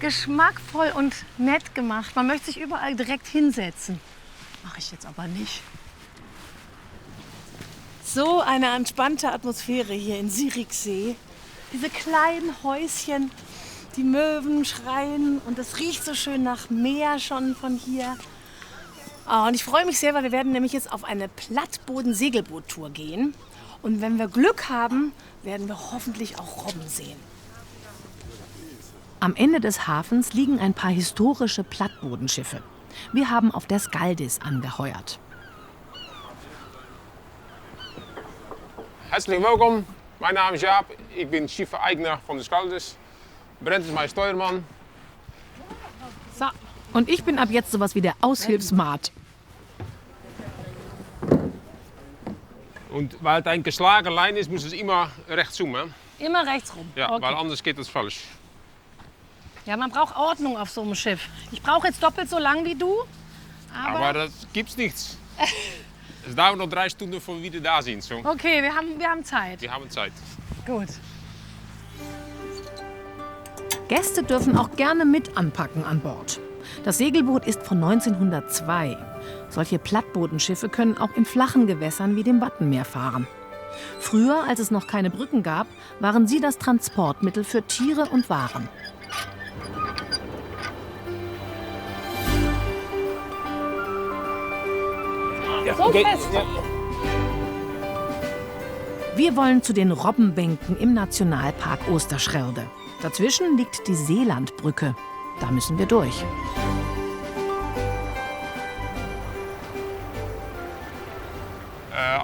Geschmackvoll und nett gemacht. Man möchte sich überall direkt hinsetzen. Mache ich jetzt aber nicht. So eine entspannte Atmosphäre hier in Zürichsee. Diese kleinen Häuschen, die Möwen schreien und es riecht so schön nach Meer schon von hier. Oh, und ich freue mich sehr, weil wir werden nämlich jetzt auf eine Plattboden-Segelboot-Tour gehen. Und wenn wir Glück haben, werden wir hoffentlich auch Robben sehen. Am Ende des Hafens liegen ein paar historische Plattbodenschiffe. Wir haben auf der Skaldis angeheuert. Herzlich willkommen. Mein Name ist Jaap, ich bin Schiffereigner von der Skaldis. Brent ist mein Steuermann. So. Und ich bin ab jetzt sowas wie der Aushilfsmaat. Und weil es ein geschlagen Lein ist, muss es immer rechts rum. Immer rechts rum? Ja, okay. Weil anders geht es falsch. Ja, man braucht Ordnung auf so einem Schiff. Ich brauche jetzt doppelt so lang wie du. Aber das gibt's nichts. Es dauert noch 3 Stunden, bevor wir wieder da sind. So. Okay, wir haben Zeit. Wir haben Zeit. Gut. Gäste dürfen auch gerne mit anpacken an Bord. Das Segelboot ist von 1902. Solche Plattbodenschiffe können auch in flachen Gewässern wie dem Wattenmeer fahren. Früher, als es noch keine Brücken gab, waren sie das Transportmittel für Tiere und Waren. Ja, so okay. fest. Ja. Wir wollen zu den Robbenbänken im Nationalpark Oosterschelde. Dazwischen liegt die Seelandbrücke. Da müssen wir durch.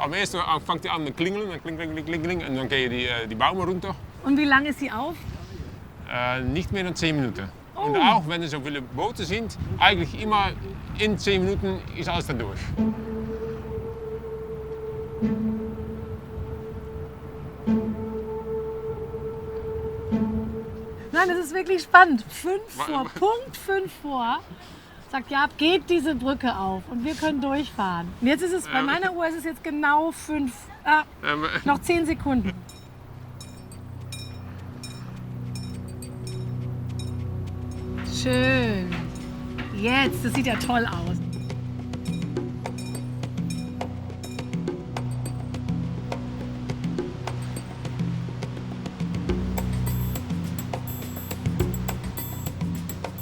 Am ersten fängt ihr an mit Klingeln, kling, und dann gehen die Bäume runter. Und wie lange ist sie auf? Nicht mehr als 10 Minuten. Und auch wenn es so viele Boote sind, eigentlich immer in 10 Minuten ist alles dann durch. Na Nein, es ist wirklich spannend. 5 vor, Punkt 5 vor, sagt Jaap, geht diese Brücke auf und wir können durchfahren. Und jetzt ist es, bei meiner Uhr ist es jetzt genau 5, noch 10 Sekunden. Schön. Jetzt, das sieht ja toll aus.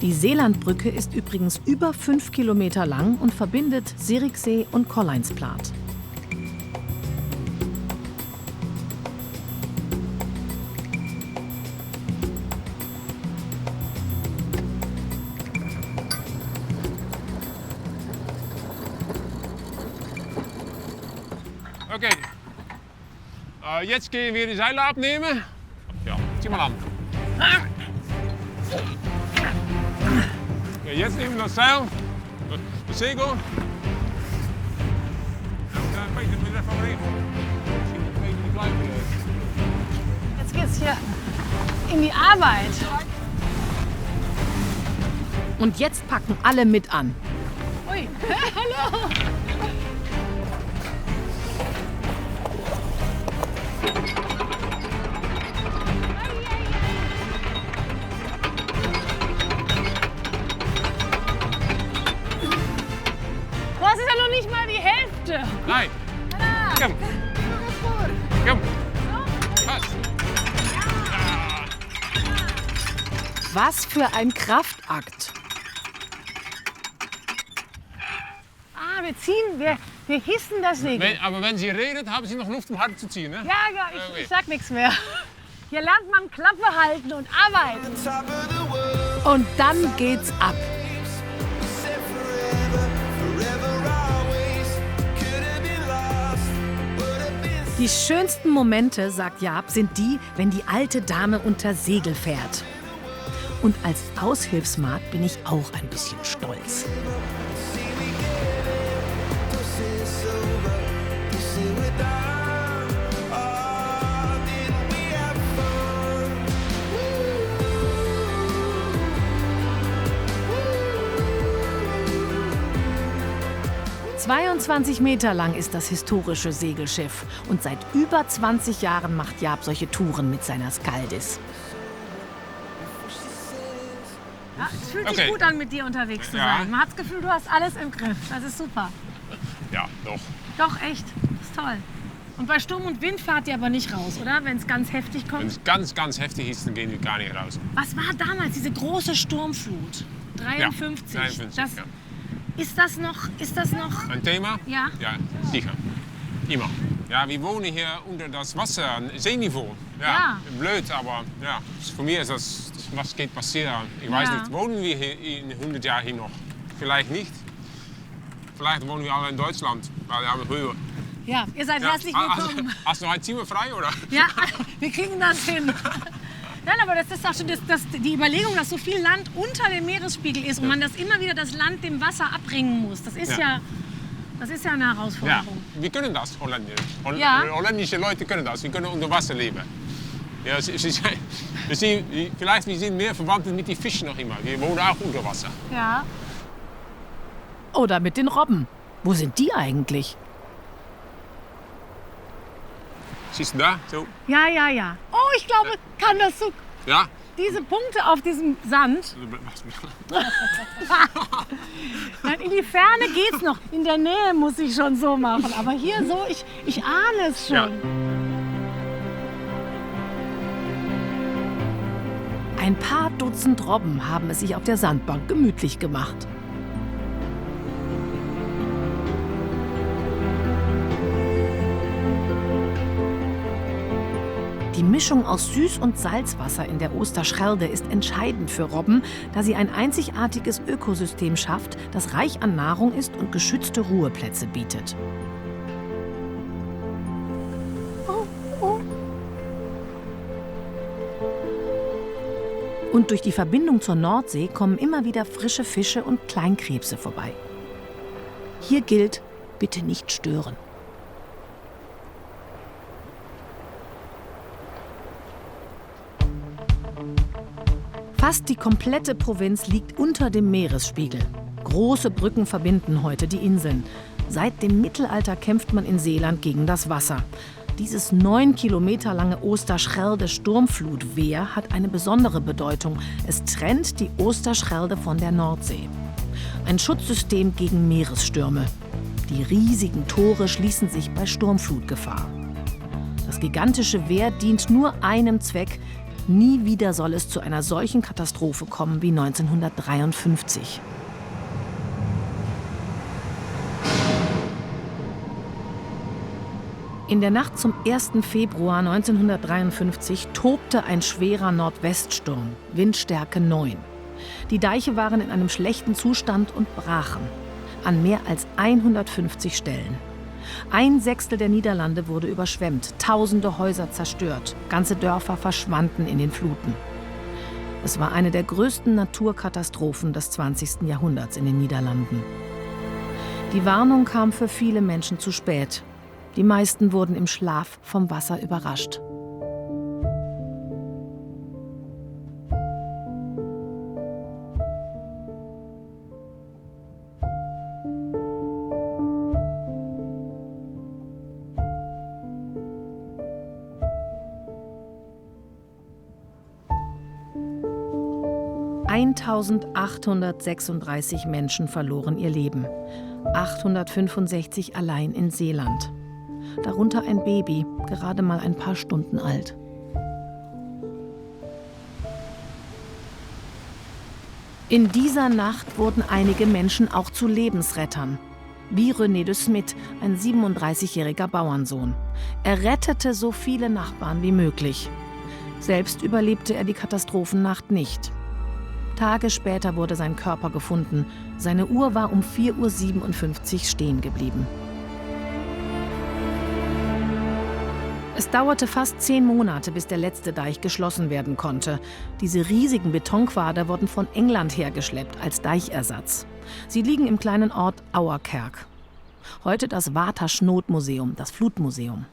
Die Seelandbrücke ist übrigens über 5 Kilometer lang und verbindet Zierikzee und Colleinsplaat. Okay, jetzt gehen wir die Seile abnehmen. Ja, zieh mal an. Okay, jetzt nehmen wir das Seil, das Segel. Jetzt geht's hier in die Arbeit. Und jetzt packen alle mit an. Ui, hallo. Das ist ja noch nicht mal die Hälfte. Nein. Komm. Komm. Passt. Was für ein Kraftakt. Wir hissen das Segel. Aber wenn Sie redet, haben Sie noch Luft, um hart zu ziehen, ne? Ja, ich sag nichts mehr. Hier lernt man Klappe halten und arbeiten. Und dann geht's ab. Die schönsten Momente, sagt Jaap, sind die, wenn die alte Dame unter Segel fährt. Und als Aushilfsmagd bin ich auch ein bisschen stolz. ...22 Meter lang ist das historische Segelschiff. Und seit über 20 Jahren macht Jaap solche Touren mit seiner Skaldis. Ja, es fühlt sich gut an, mit dir unterwegs zu sein. Man hat das Gefühl, du hast alles im Griff. Das ist super. Ja, doch. Doch, echt. Das ist toll. Und bei Sturm und Wind fahrt ihr aber nicht raus, oder? Wenn es ganz heftig kommt? Wenn es ganz, ganz heftig ist, dann gehen wir gar nicht raus. Was war damals diese große Sturmflut? 53. Ja, 53, ja. Ist das noch... Ein Thema? Ja. Ja, sicher. Immer. Ja, wir wohnen hier unter das Wasser, Seeniveau. Ja, blöd, aber ja, für mich ist das, was geht passieren. Ich weiß nicht, wohnen wir hier in 100 Jahren hier noch? Vielleicht nicht. Vielleicht wohnen wir alle in Deutschland, weil wir haben Höhe. Ja, ihr seid herzlich willkommen. Hast du noch ein Zimmer frei, oder? Ja, wir kriegen das hin. Nein, aber das ist auch schon die Überlegung, dass so viel Land unter dem Meeresspiegel ist und man das immer wieder das Land dem Wasser abbringen muss. Das ist ja eine Herausforderung. Ja, wir können das, Holländisch. Holländische Leute können das. Wir können unter Wasser leben. Ja, vielleicht wir sind mehr verwandt mit den Fischen noch immer. Wir wohnen auch unter Wasser. Ja. Oder mit den Robben. Wo sind die eigentlich? Siehst du da? So. Ja. Oh, ich glaube, kann das so... Ja? Diese Punkte auf diesem Sand... Nein, in die Ferne geht's noch. In der Nähe muss ich schon so machen. Aber hier so, ich ahne es schon. Ja. Ein paar Dutzend Robben haben es sich auf der Sandbank gemütlich gemacht. Die Mischung aus Süß- und Salzwasser in der Oosterschelde ist entscheidend für Robben, da sie ein einzigartiges Ökosystem schafft, das reich an Nahrung ist und geschützte Ruheplätze bietet. Und durch die Verbindung zur Nordsee kommen immer wieder frische Fische und Kleinkrebse vorbei. Hier gilt, bitte nicht stören. Fast die komplette Provinz liegt unter dem Meeresspiegel. Große Brücken verbinden heute die Inseln. Seit dem Mittelalter kämpft man in Seeland gegen das Wasser. Dieses 9 Kilometer lange Oosterschelde-Sturmflutwehr hat eine besondere Bedeutung. Es trennt die Oosterschelde von der Nordsee. Ein Schutzsystem gegen Meeresstürme. Die riesigen Tore schließen sich bei Sturmflutgefahr. Das gigantische Wehr dient nur einem Zweck. Nie wieder soll es zu einer solchen Katastrophe kommen wie 1953. In der Nacht zum 1. Februar 1953 tobte ein schwerer Nordweststurm, Windstärke 9. Die Deiche waren in einem schlechten Zustand und brachen. An mehr als 150 Stellen. 1/6 der Niederlande wurde überschwemmt, tausende Häuser zerstört, ganze Dörfer verschwanden in den Fluten. Es war eine der größten Naturkatastrophen des 20. Jahrhunderts in den Niederlanden. Die Warnung kam für viele Menschen zu spät. Die meisten wurden im Schlaf vom Wasser überrascht. (1.836) Menschen verloren ihr Leben. 865 allein in Seeland. Darunter ein Baby, gerade mal ein paar Stunden alt. In dieser Nacht wurden einige Menschen auch zu Lebensrettern. Wie René de Smet, ein 37-jähriger Bauernsohn. Er rettete so viele Nachbarn wie möglich. Selbst überlebte er die Katastrophennacht nicht. Tage später wurde sein Körper gefunden. Seine Uhr war um 4:57 Uhr stehen geblieben. Es dauerte fast 10 Monate, bis der letzte Deich geschlossen werden konnte. Diese riesigen Betonquader wurden von England hergeschleppt als Deichersatz. Sie liegen im kleinen Ort Auerkerk. Heute das Waterschnood-Museum, das Flutmuseum.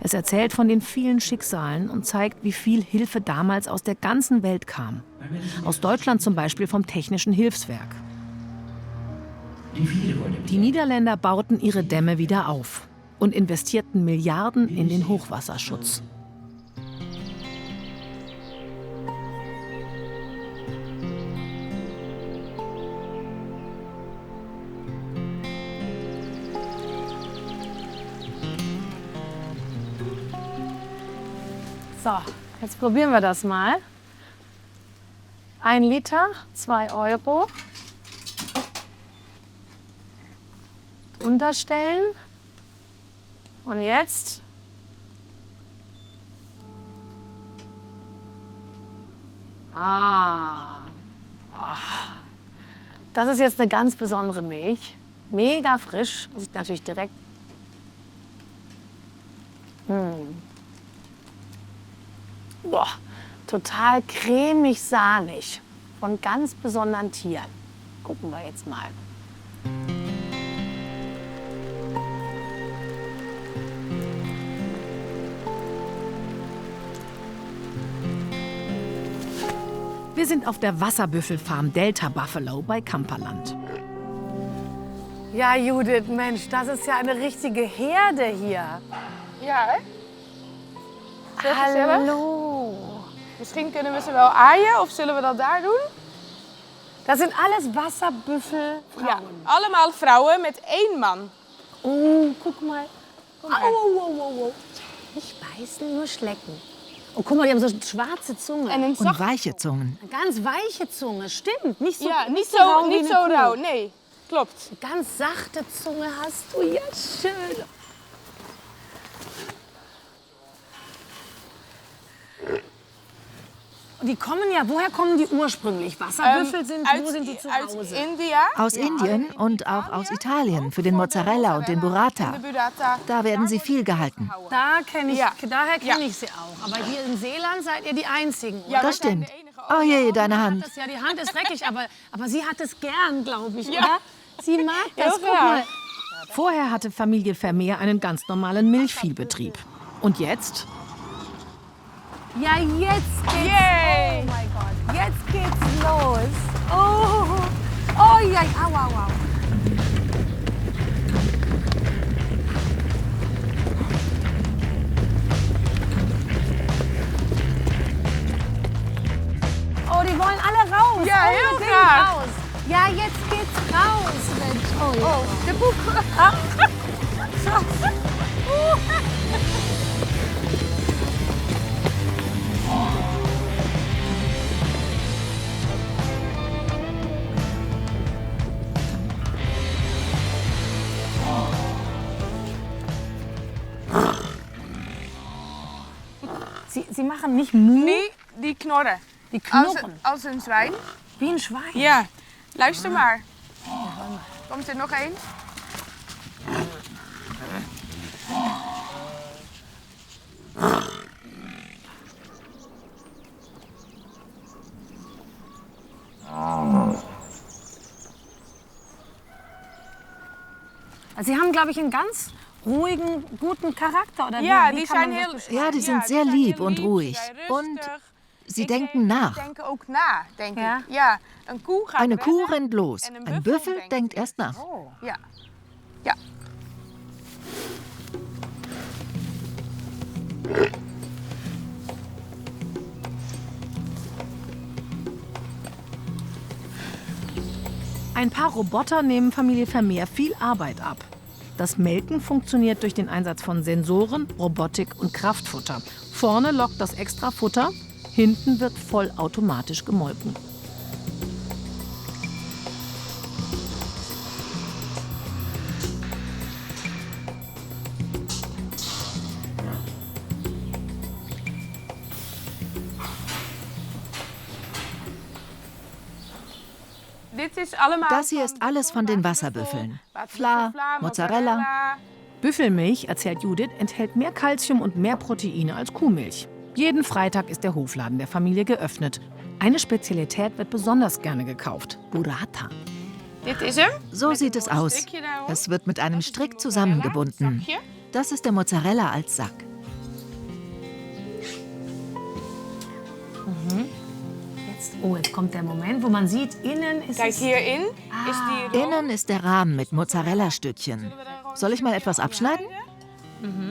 Es erzählt von den vielen Schicksalen und zeigt, wie viel Hilfe damals aus der ganzen Welt kam. Aus Deutschland zum Beispiel vom Technischen Hilfswerk. Die Niederländer bauten ihre Dämme wieder auf und investierten Milliarden in den Hochwasserschutz. So, jetzt probieren wir das mal. 1 Liter, 2 Euro. Unterstellen. Und jetzt das ist jetzt eine ganz besondere Milch. Mega frisch. Sieht natürlich direkt. Boah, total cremig, sahnig. Von ganz besonderen Tieren. Gucken wir jetzt mal. Wir sind auf der Wasserbüffelfarm Delta Buffalo bei Kamperland. Ja, Judith, Mensch, das ist ja eine richtige Herde hier. Ja, hè? Hallo. Misschien kunnen we ze wel aaien of zullen we dat daar doen? Das sind alles Wasserbüffelfrauen. Ja, allemaal vrouwen met 1 Mann. Oh, guck mal. Au. Nicht beißen, nur schlecken. Oh, guck mal, die haben so schwarze Zunge. Und weiche Zungen. Eine ganz weiche Zunge, stimmt. Nicht so, Ja, nicht niet zo rauw, nee. Klopt. Eine ganz sachte Zunge hast du, ja schön. Und die kommen ja, woher kommen die ursprünglich? Wasserbüffel wo sind die zu Hause? Aus India. Aus Indien und auch aus Italien für den Mozzarella und den Burrata. Da werden sie viel gehalten. Da daher kenne ich sie auch. Aber hier in Seeland seid ihr die Einzigen, oder? Ja, Das stimmt. Oh je, deine Hand. Ja, die Hand ist dreckig, aber sie hat es gern, glaube ich, Ja. oder? Sie mag das, Heel guck mal. Vorher hatte Familie Vermeer einen ganz normalen Milchviehbetrieb. Und jetzt? Ja, jetzt geht's. Yay! Oh mein Gott. Jetzt geht's los. Oh, oh ja, au, au, au. Oh, die wollen alle raus. Ja, heel Unbedingt graag. raus. Ja, jetzt geht's raus, Mensch. Oh, ja. Oh, de boek. Ah. Schatz. Sie machen nicht Mu? Nee, die knorren. Die knurren. Als een zwijn. Wie ein Schwein? Ja, luister maar. Komt er nog één? Also Sie haben, glaube ich, einen ganz ruhigen, guten Charakter. Oder Ja, wie die kann man zijn das heel... beschreiben? Ja, die sind Ja, sehr die zijn lieb heel und lieb, ruhig. die zijn Und rustig. sie denken nach. denken ook na, denk Ja? ik. Ja, een koe gaat Eine Kuh rennen rennt los, en een ein buffel Büffel denkt erst nach. Ja. Ja. Ein paar Roboter nehmen Familie Vermeer viel Arbeit ab. Das Melken funktioniert durch den Einsatz von Sensoren, Robotik und Kraftfutter. Vorne lockt das extra Futter, hinten wird vollautomatisch gemolken. Das hier ist alles von den Wasserbüffeln. Fla, Mozzarella. Büffelmilch, erzählt Judith, enthält mehr Kalzium und mehr Proteine als Kuhmilch. Jeden Freitag ist der Hofladen der Familie geöffnet. Eine Spezialität wird besonders gerne gekauft: Burrata. Dit is hem. So sieht es aus. Es wird mit einem Strick zusammengebunden. Das ist der Mozzarella als Sack. Jetzt kommt der Moment, wo man sieht, innen ist Kijk es... hierin is die room. Innen ist der Rahmen mit Mozzarella-Stückchen. Soll ich mal etwas abschneiden?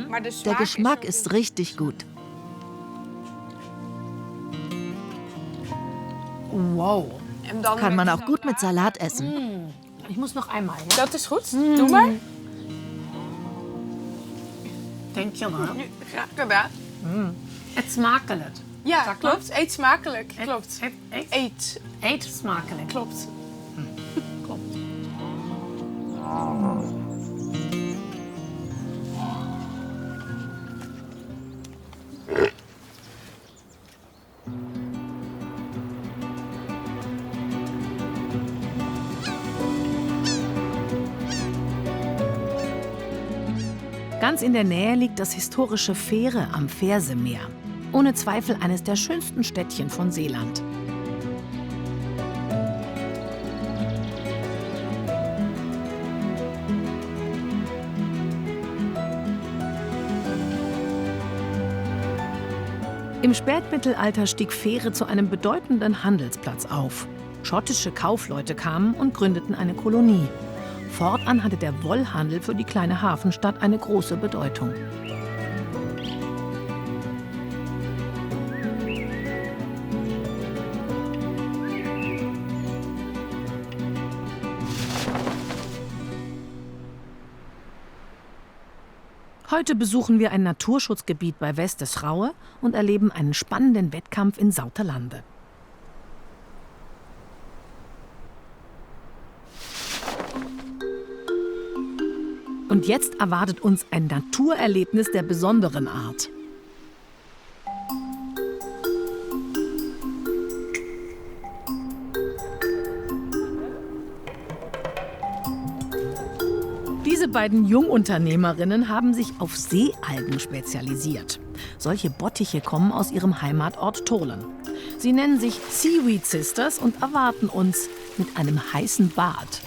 Maar de Der smaak Geschmack ist richtig gut. Wow. En dan Kann met man auch gut mit Salat essen. Ich muss noch einmal. Ja? Dat is goed. Doe maar. Denk je wel. Graag gedaan. Het smakelijk. Ja, klopt. Eet smakelijk. Klopt. Eet. Eet smakelijk. Klopt. Klopt. Ganz in der Nähe liegt das historische Fähre am Versemeer. Ohne Zweifel eines der schönsten Städtchen von Seeland. Im Spätmittelalter stieg Fähre zu einem bedeutenden Handelsplatz auf. Schottische Kaufleute kamen und gründeten eine Kolonie. Fortan hatte der Wollhandel für die kleine Hafenstadt eine große Bedeutung. Heute besuchen wir ein Naturschutzgebiet bei Westesraue und erleben einen spannenden Wettkampf in Sauterlande. Und jetzt erwartet uns ein Naturerlebnis der besonderen Art. Diese beiden Jungunternehmerinnen haben sich auf Seealgen spezialisiert. Solche Bottiche kommen aus ihrem Heimatort Tholen. Sie nennen sich Seaweed Sisters und erwarten uns mit einem heißen Bad.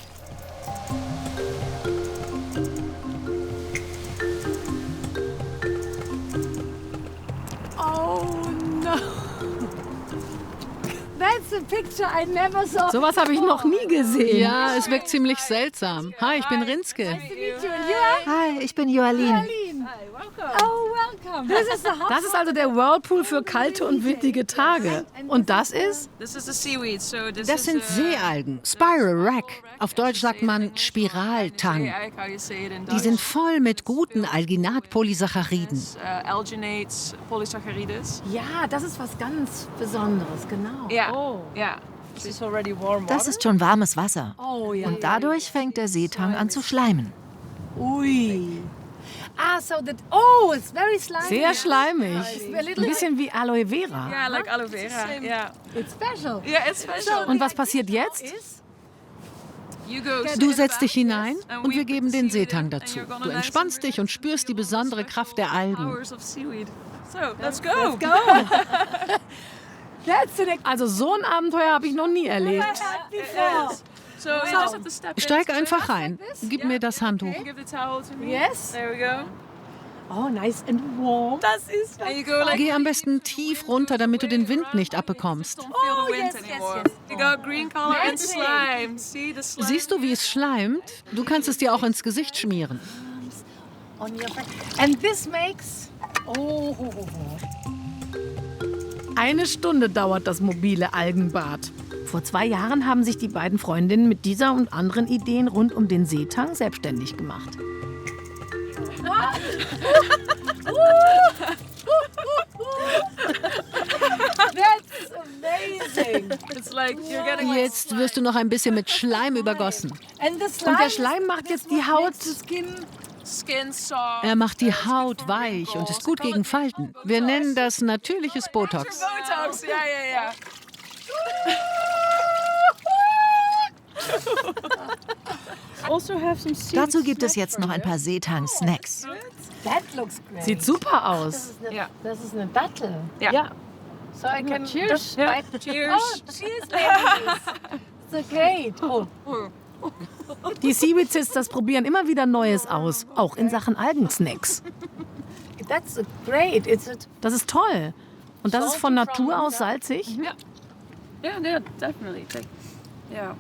Oh no. That's a picture I never saw. Sowas habe ich noch nie gesehen. Ja, es wirkt ziemlich seltsam. Hi, ich bin Rinske. Hi, ich bin Joalin. Oh, welcome. Das ist also der Whirlpool für kalte und windige Tage. Und das ist? Das sind Seealgen, Spiral Rack. Auf Deutsch sagt man Spiraltang. Die sind voll mit guten Alginat-Polysacchariden. Ja, das ist was ganz Besonderes, genau. Das ist schon warmes Wasser. Oh, ja. Und dadurch fängt der Seetang an zu schleimen. Ui. So that. Oh, it's very slimy. Sehr schleimig. Ein bisschen wie Aloe Vera. Ja, like Aloe Vera. Yeah. It's special. Yeah, it's special. Und was passiert jetzt? Du setzt dich hinein und wir geben den Seetang dazu. Du entspannst dich und spürst die besondere Kraft der Algen. Let's go. Also so ein Abenteuer habe ich noch nie erlebt. Steig einfach rein. Gib mir das Handtuch. Yes. There we go. Oh, nice and warm. Das ist Geh am besten tief runter, damit du den Wind nicht abbekommst. Oh, yes. Siehst du, wie es schleimt? Du kannst es dir auch ins Gesicht schmieren. On your back. And this makes. Oh. 1 Stunde dauert das mobile Algenbad. Vor 2 Jahren haben sich die beiden Freundinnen mit dieser und anderen Ideen rund um den Seetang selbstständig gemacht. That's amazing. It's like you're getting jetzt wirst du noch ein bisschen mit Schleim übergossen. And the slime Und der Schleim macht jetzt die Haut. Er macht die Haut weich und ist gut gegen Falten. Wir nennen das natürliches Botox. Botox, ja. Dazu gibt es jetzt noch ein paar Seetang-Snacks. That looks great. Sieht super aus. Das ist eine Dattel. Ja. So I can Cheers. just bite. Cheers. Oh, cheers, ladies. So great. Oh. Die Seaweed Sisters probieren immer wieder Neues aus, auch in Sachen Algensnacks. That's great. Das ist toll. Und das ist von Natur aus salzig? Ja, definitely. Yeah.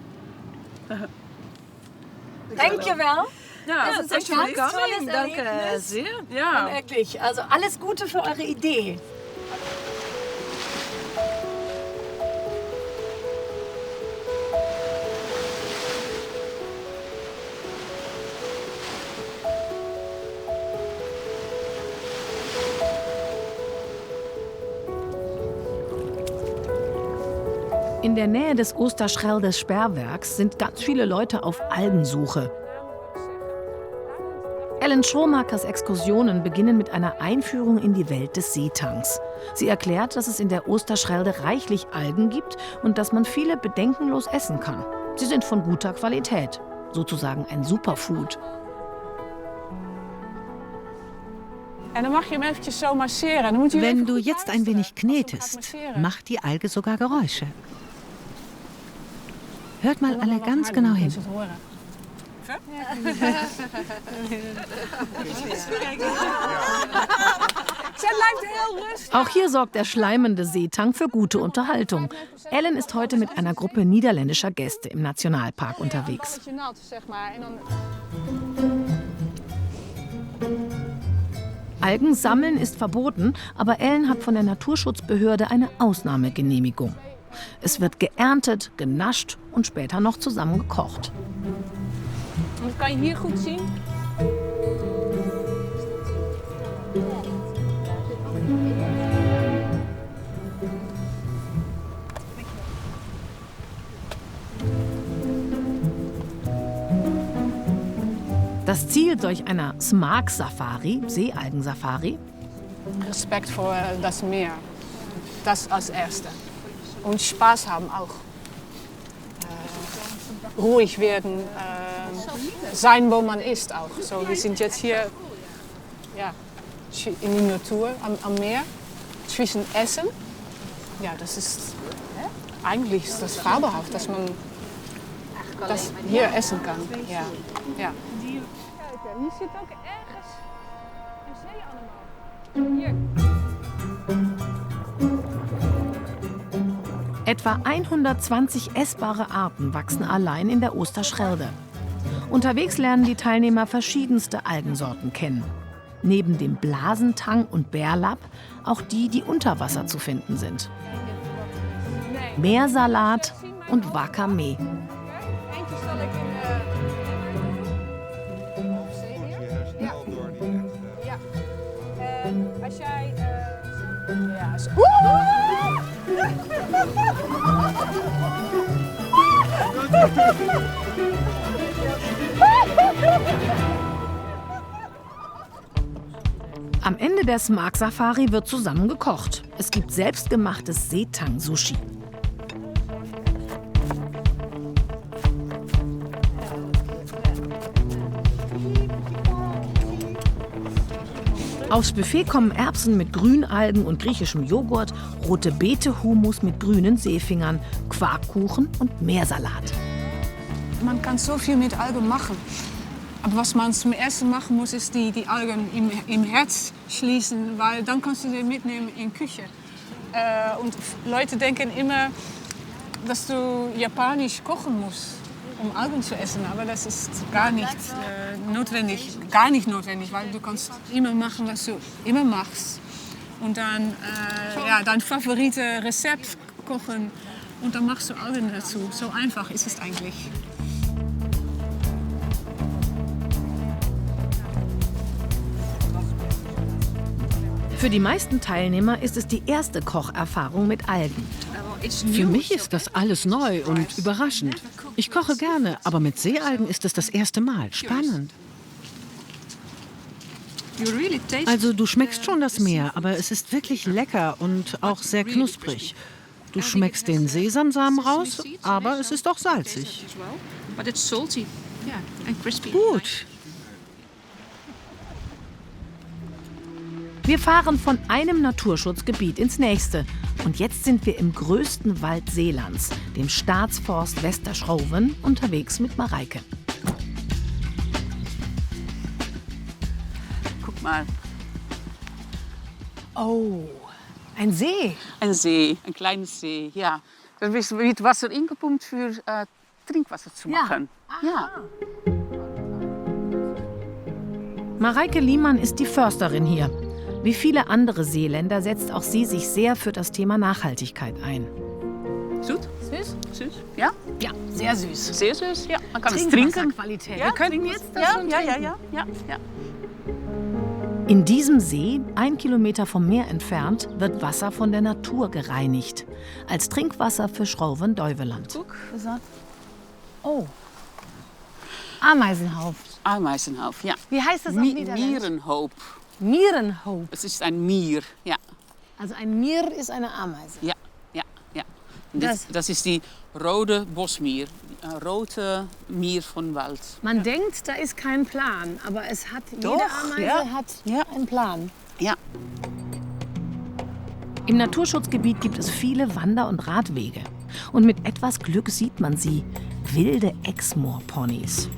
Thank you, Val. Ja, das ist echt ein ganz tolles Danke Erlebnis. sehr. Ja. Und wirklich, also alles Gute für eure Idee. In der Nähe des Oosterschelde Sperrwerks sind ganz viele Leute auf Algensuche. Ellen Schomakers Exkursionen beginnen mit einer Einführung in die Welt des Seetangs. Sie erklärt, dass es in der Oosterschelde reichlich Algen gibt und dass man viele bedenkenlos essen kann. Sie sind von guter Qualität, sozusagen ein Superfood. Wenn du jetzt ein wenig knetest, macht die Alge sogar Geräusche. Hört mal alle ganz genau hin. Auch hier sorgt der schleimende Seetang für gute Unterhaltung. Ellen ist heute mit einer Gruppe niederländischer Gäste im Nationalpark unterwegs. Algen sammeln ist verboten, aber Ellen hat von der Naturschutzbehörde eine Ausnahmegenehmigung. Es wird geerntet, genascht und später noch zusammen gekocht. Das kann je hier gut zien. Das Ziel solch einer Smaak-Safari, Seealgen-Safari, Respekt vor das Meer, das als Erste. Und Spaß haben auch. Ruhig werden, sein, wo man ist auch. So, wir sind jetzt hier in der Natur, am Meer, zwischen Essen. Ja, das ist eigentlich ist das fabelhaft, dass man das hier essen kann. Ja. Ja. Hier zit ook ergens een zeeanimaal. Hier. Etwa 120 essbare Arten wachsen allein in der Oosterschelde. Unterwegs lernen die Teilnehmer verschiedenste Algensorten kennen. Neben dem Blasentang und Bärlapp auch die, die unter Wasser zu finden sind. Meersalat und Wakame. Am Ende der Smark-Safari wird zusammen gekocht. Es gibt selbstgemachtes Seetang-Sushi. Aufs Buffet kommen Erbsen mit Grünalgen und griechischem Joghurt, rote Beete-Hummus mit grünen Seefingern, Quarkkuchen und Meersalat. Man kann so viel mit Algen machen. Aber was man zum ersten machen muss, ist die Algen im Herz schließen, weil dann kannst du sie mitnehmen in die Küche. Und Leute denken immer, dass du japanisch kochen musst, um Algen zu essen. Aber das ist gar nicht notwendig. Gar nicht notwendig, weil du kannst immer machen, was du immer machst. Und dann dein favorite Rezept kochen und dann machst du Algen dazu. So einfach ist es eigentlich. Für die meisten Teilnehmer ist es die erste Kocherfahrung mit Algen. Für mich ist das alles neu und überraschend. Ich koche gerne, aber mit Seealgen ist es das erste Mal. Spannend. Also du schmeckst schon das Meer, aber es ist wirklich lecker und auch sehr knusprig. Du schmeckst den Sesamsamen raus, aber es ist auch salzig. Gut. Wir fahren von einem Naturschutzgebiet ins nächste. Und jetzt sind wir im größten Wald Seelands, dem Staatsforst Westerschroven, unterwegs mit Mareike. Guck mal. Oh, ein See. Ein See, ein kleines See, ja. Da wird Wasser ingepumpt für Trinkwasser zu machen. Ja. Mareike Liemann ist die Försterin hier. Wie viele andere Seeländer setzt auch sie sich sehr für das Thema Nachhaltigkeit ein. Süß? Süß? Ja? Ja, sehr süß. Sehr süß, ja. Man kann es trinken. Qualität. Ja, wir könnten jetzt das schon trinken. Ja. In diesem See, 1 Kilometer vom Meer entfernt, wird Wasser von der Natur gereinigt. Als Trinkwasser für Schroven-Deuveland. Oh. Ameisenhoop. Ameisenhoop, ja. Wie heißt das auf Niederländisch? Mierenhoop. Mierenhoop. Es ist ein Mier, ja. Also ein Mier ist eine Ameise. Ja. Das ist die rode Bosmier, rote Mier von Wald. Man denkt, da ist kein Plan, aber es hat Doch, jede Ameise hat einen Plan. Ja. Im Naturschutzgebiet gibt es viele Wander- und Radwege. Und mit etwas Glück sieht man sie, wilde Exmoor-Ponys.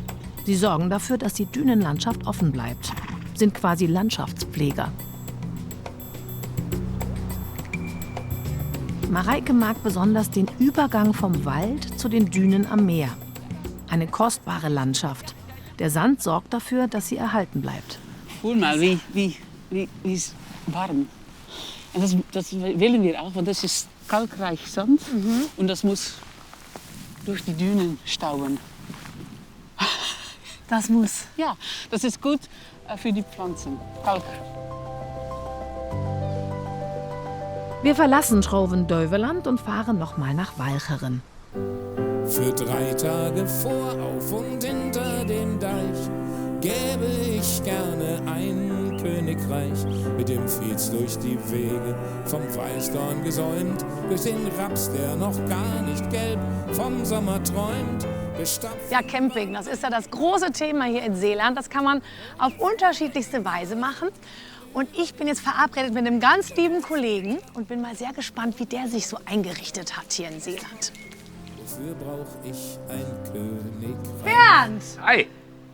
Sie sorgen dafür, dass die Dünenlandschaft offen bleibt. Sind quasi Landschaftspfleger. Mareike mag besonders den Übergang vom Wald zu den Dünen am Meer. Eine kostbare Landschaft. Der Sand sorgt dafür, dass sie erhalten bleibt. Guck mal, wie warm. Und das wollen wir auch, weil das ist kalkreich Sand und das muss durch die Dünen stauen. Das muss. Ja, das ist gut für die Pflanzen. Kalk. Wir verlassen Schroven-Deuveland und fahren noch mal nach Walcheren. Für 3 Tage vor, auf und hinter dem Deich gäbe ich gerne ein Königreich mit dem Viehs durch die Wege, vom Weißdorn gesäumt, durch den Raps, der noch gar nicht gelb vom Sommer träumt. Ja, Camping, das ist ja das große Thema hier in Seeland. Das kann man auf unterschiedlichste Weise machen. Und ich bin jetzt verabredet mit einem ganz lieben Kollegen und bin mal sehr gespannt, wie der sich so eingerichtet hat hier in Seeland. Wofür brauche ich ein Königreich? Bernd! Hi!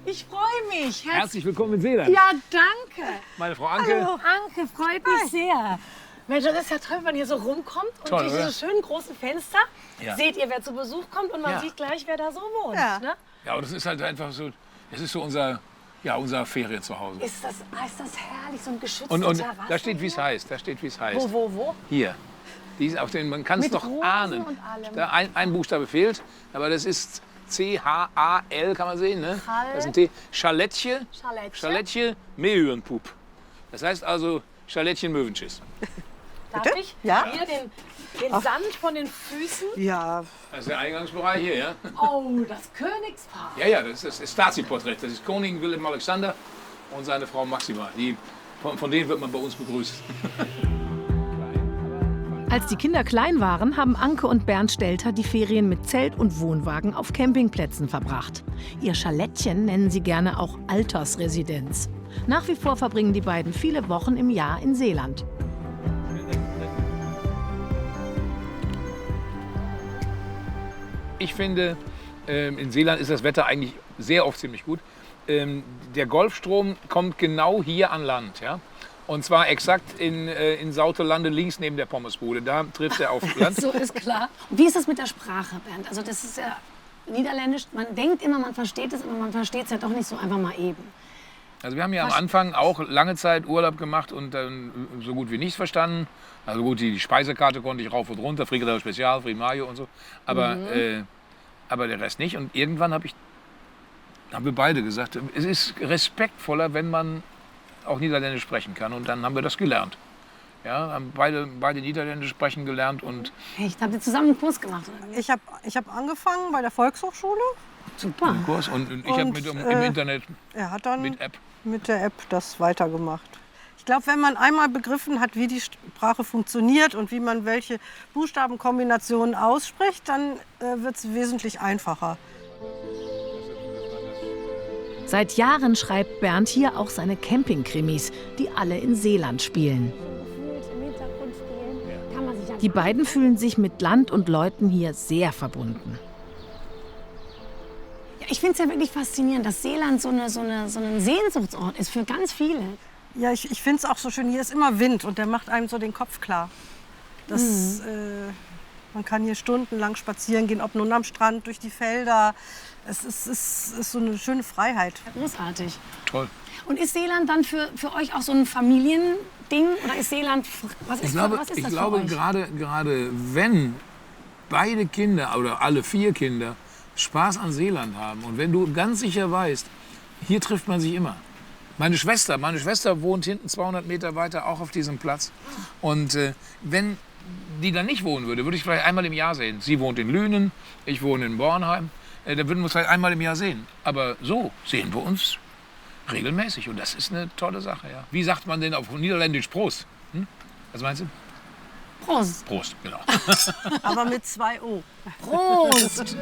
Ich freue mich. Herzlich willkommen in Seeland. Ja, danke. Meine Frau Anke. Hallo, Anke, freut mich sehr. Mensch, das ist ja toll, wenn man hier so rumkommt und Toll, durch oder? diese schönen großen Fenster seht ihr, wer zu Besuch kommt und man sieht gleich, wer da so wohnt. Ja. Ne? Ja, und das ist halt einfach so, das ist so unser Ferienzuhause. Ist das herrlich, so ein geschützter Und Terrasse da steht, wie es heißt. Da steht, wie es heißt. Wo? Hier. Auf den, man kann es Mit doch Rosen ahnen. und allem. Da ein Buchstabe fehlt, aber das ist C-H-A-L, kann man sehen. Ne? Chal. Das ist ein T. Schalettje Meeuwenpoep. Das heißt also Schalettchen Möwenschiss. Darf ich hier den Sand von den Füßen? Ja. Das ist der Eingangsbereich hier, ja? Oh, das Königspaar. Ja, das ist das Staatsporträt. Das ist König Willem Alexander und seine Frau Maxima. Von denen wird man bei uns begrüßt. Als die Kinder klein waren, haben Anke und Bernd Stelter die Ferien mit Zelt und Wohnwagen auf Campingplätzen verbracht. Ihr Schalettchen nennen sie gerne auch Altersresidenz. Nach wie vor verbringen die beiden viele Wochen im Jahr in Seeland. Ich finde, in Seeland ist das Wetter eigentlich sehr oft ziemlich gut. Der Golfstrom kommt genau hier an Land. Ja? Und zwar exakt in Sautelande, links neben der Pommesbude. Da trifft er auf Land. So ist klar. Und wie ist das mit der Sprache, Bernd? Also das ist ja Niederländisch. Man denkt immer, man versteht es, aber man versteht es ja doch nicht so einfach mal eben. Also wir haben ja am Anfang auch lange Zeit Urlaub gemacht und dann so gut wie nichts verstanden. Also gut, die Speisekarte konnte ich rauf und runter, Frikadelle Spezial, Frimayo und so. Aber der Rest nicht. Und irgendwann haben wir beide gesagt, es ist respektvoller, wenn man auch Niederländisch sprechen kann. Und dann haben wir das gelernt. Ja, haben beide Niederländisch sprechen gelernt. Und Echt? Habt ihr zusammen einen Kurs gemacht? Oder? Ich hab angefangen bei der Volkshochschule. Super. Kurs und ich habe im Internet er hat dann mit App. Mit der App das weitergemacht. Ich glaube, wenn man einmal begriffen hat, wie die Sprache funktioniert und wie man welche Buchstabenkombinationen ausspricht, dann wird es wesentlich einfacher. Seit Jahren schreibt Bernd hier auch seine Campingkrimis, die alle in Seeland spielen. Die beiden fühlen sich mit Land und Leuten hier sehr verbunden. Ja, ich finde es ja wirklich faszinierend, dass Seeland so ein Sehnsuchtsort ist für ganz viele. Ja, ich finde es auch so schön. Hier ist immer Wind und der macht einem so den Kopf klar. Man kann hier stundenlang spazieren gehen, ob nun am Strand, durch die Felder. Es ist so eine schöne Freiheit. Großartig. Toll. Und ist Seeland dann für euch auch so ein Familiending? Oder ist Seeland, was ist das Ich für glaube euch? gerade wenn beide Kinder oder alle 4 Kinder Spaß an Seeland haben und wenn du ganz sicher weißt, hier trifft man sich immer. Meine Schwester wohnt hinten 200 Meter weiter auch auf diesem Platz. Und wenn die da nicht wohnen würde ich vielleicht einmal im Jahr sehen. Sie wohnt in Lünen, ich wohne in Bornheim. Da würden wir uns vielleicht einmal im Jahr sehen. Aber so sehen wir uns regelmäßig. Und das ist eine tolle Sache. Ja. Wie sagt man denn auf Niederländisch Prost? Was meinst du? Prost. Prost, genau. Aber mit 2 O. Prost.